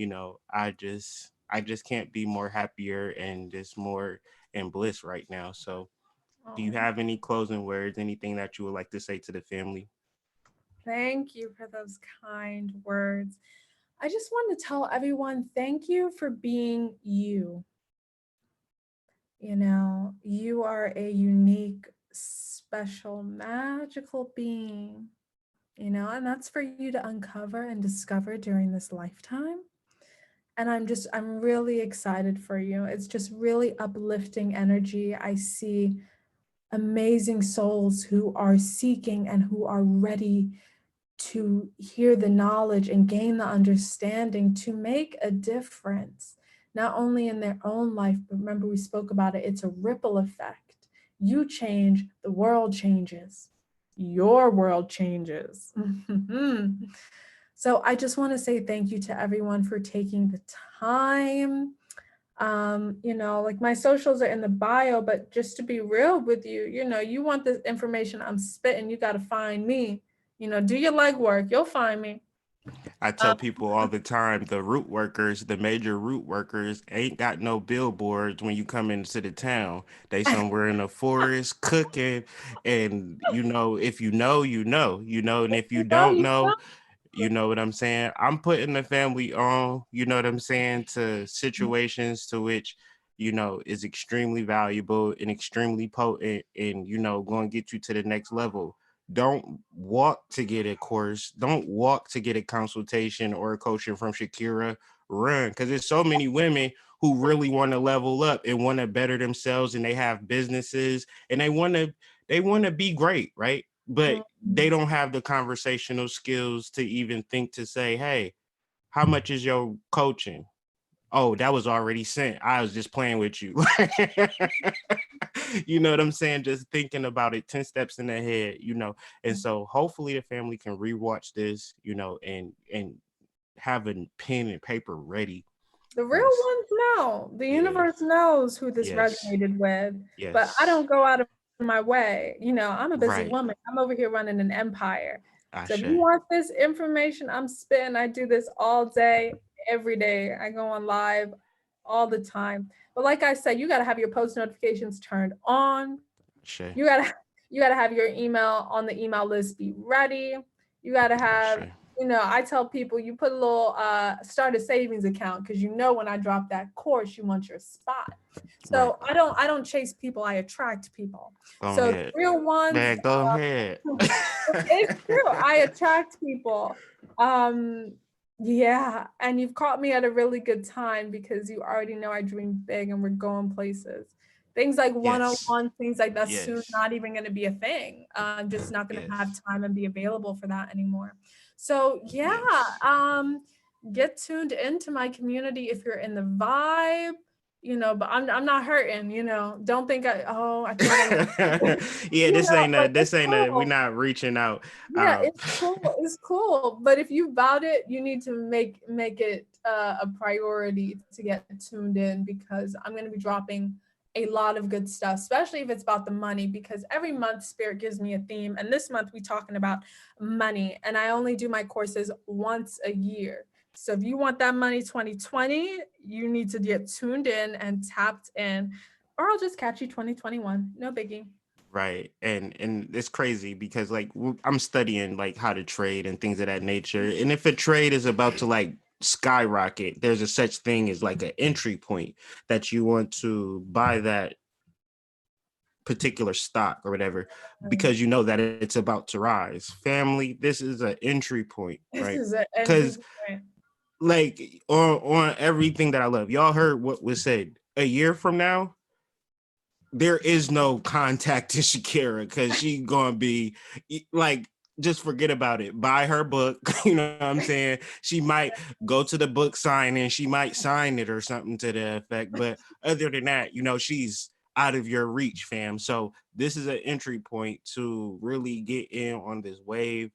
Speaker 1: I just can't be more happier and just more in bliss right now. So do you
Speaker 2: Oh,
Speaker 1: have any closing words, anything that you would like to say to the family?
Speaker 2: thank you for those kind words. I just want to tell everyone thank you for being you. You are a unique, special, magical being, and that's for you to uncover and discover during this lifetime. And I'm really excited for you. It's just really uplifting energy. I see amazing souls who are seeking and who are ready to hear the knowledge and gain the understanding to make a difference, not only in their own life, but remember we spoke about it, it's a ripple effect. You change, the world changes. Your world changes. So I just want to say thank you to everyone for taking the time. Like my socials are in the bio, but just to be real with you, you want this information I'm spitting, you got to find me. Do your legwork, you'll find me.
Speaker 1: I
Speaker 2: Um,
Speaker 1: tell people all the time the root workers, the major root workers, ain't got no billboards when you come into the town. They somewhere in the forest cooking, and if you know, and if you
Speaker 2: no,
Speaker 1: don't
Speaker 2: you
Speaker 1: know,
Speaker 2: don't.
Speaker 1: you know what I'm saying? I'm putting the family on, you know what I'm saying, to situations to which, is extremely valuable and extremely potent and, going to get you to the next level. Don't walk to get a course. Don't walk to get a consultation or a coaching from Shakira. Run. Because there's so many women who really want to level up and want to better themselves, and they have businesses and they want to be great, right? But they
Speaker 2: Mhm.
Speaker 1: don't have the conversational skills to even think to say, hey, how much is your coaching? Oh, that was already sent. I was just playing with you. You know what I'm saying? Just thinking about it 10 steps in ahead. And so hopefully the family can rewatch this, and have a pen and paper ready.
Speaker 2: The real
Speaker 1: Cause
Speaker 2: ones know. The
Speaker 1: yeah,
Speaker 2: universe knows who this
Speaker 1: yes,
Speaker 2: resonated with, but I
Speaker 1: yes.
Speaker 2: don't go out of my way. I'm a busy woman.
Speaker 1: Right.
Speaker 2: I'm over here running an empire. So if you
Speaker 1: Ashe.
Speaker 2: want this information, I'm spitting. I do this all day, every day. I go on live all the time. But like I said, you got to have your post notifications turned on.
Speaker 1: Ashe.
Speaker 2: You got to You got to have your email on the email list be ready. You got to have,
Speaker 1: Sure.
Speaker 2: I tell people you put a little start a savings account because when I drop that course, you want your spot.
Speaker 1: Right.
Speaker 2: So I don't chase people, I attract people.
Speaker 1: Go
Speaker 2: So the
Speaker 1: ahead.
Speaker 2: real ones,
Speaker 1: Man, go ahead.
Speaker 2: it's true. I attract people. Um, yeah, and you've caught me at a really good time because you already know I dream big and we're going places. Things like
Speaker 1: Yes.
Speaker 2: one-on-one, things like that soon
Speaker 1: Yes.
Speaker 2: not even going to be a thing. I'm just not going to have
Speaker 1: Yes.
Speaker 2: time and be available for that anymore. So yeah,
Speaker 1: Yes.
Speaker 2: get tuned into my community if you're in the vibe. But I'm not hurting. Don't think I feel like
Speaker 1: Yeah, this ain't a
Speaker 2: like it's
Speaker 1: this ain't a we
Speaker 2: cool.
Speaker 1: not reaching out.
Speaker 2: Yeah, it's cool. It's cool. But if you bout it, you need to make it a priority to get tuned in because I'm going to be dropping a lot of good stuff, especially if it's about the money. Because every month, Spirit gives me a theme, and this month we talking about money, and I only do my courses once a year. So if you want that money 2020, you need to get tuned in and tapped in, or I'll just catch you 2021. No biggie.
Speaker 1: Right. And it's crazy because like I'm studying like how to trade and things of that nature. And if a trade is about to like skyrocket, there's a such thing as like an entry point that you want to buy that particular stock or whatever because you know that it's about to rise. Family, this is an entry point,
Speaker 2: This
Speaker 1: right?
Speaker 2: is an entry
Speaker 1: Because
Speaker 2: point.
Speaker 1: like on everything that I love, y'all heard what was said. A year from now, there is no contacting Shakira because she gonna be like, just forget about it. Buy her book. You know what I'm saying? She might go to the book signing, she might sign it or something to the effect. But other than that, she's out of your reach, fam. So this is an entry point to really get in on this wave.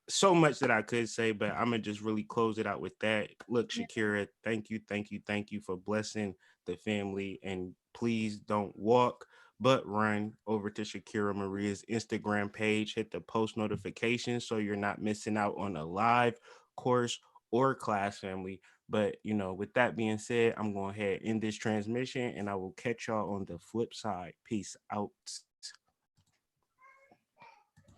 Speaker 1: So much that I could say, but I'm gonna just really close it out with that. Look, Shakira, thank you, thank you, thank you for blessing the family. And please don't walk, but run over to Shakira Maria's Instagram page. Hit the post notifications so you're not missing out on a live course or class, family. But with that being said, I'm going ahead in this transmission and I will catch y'all on the flip side. Peace out.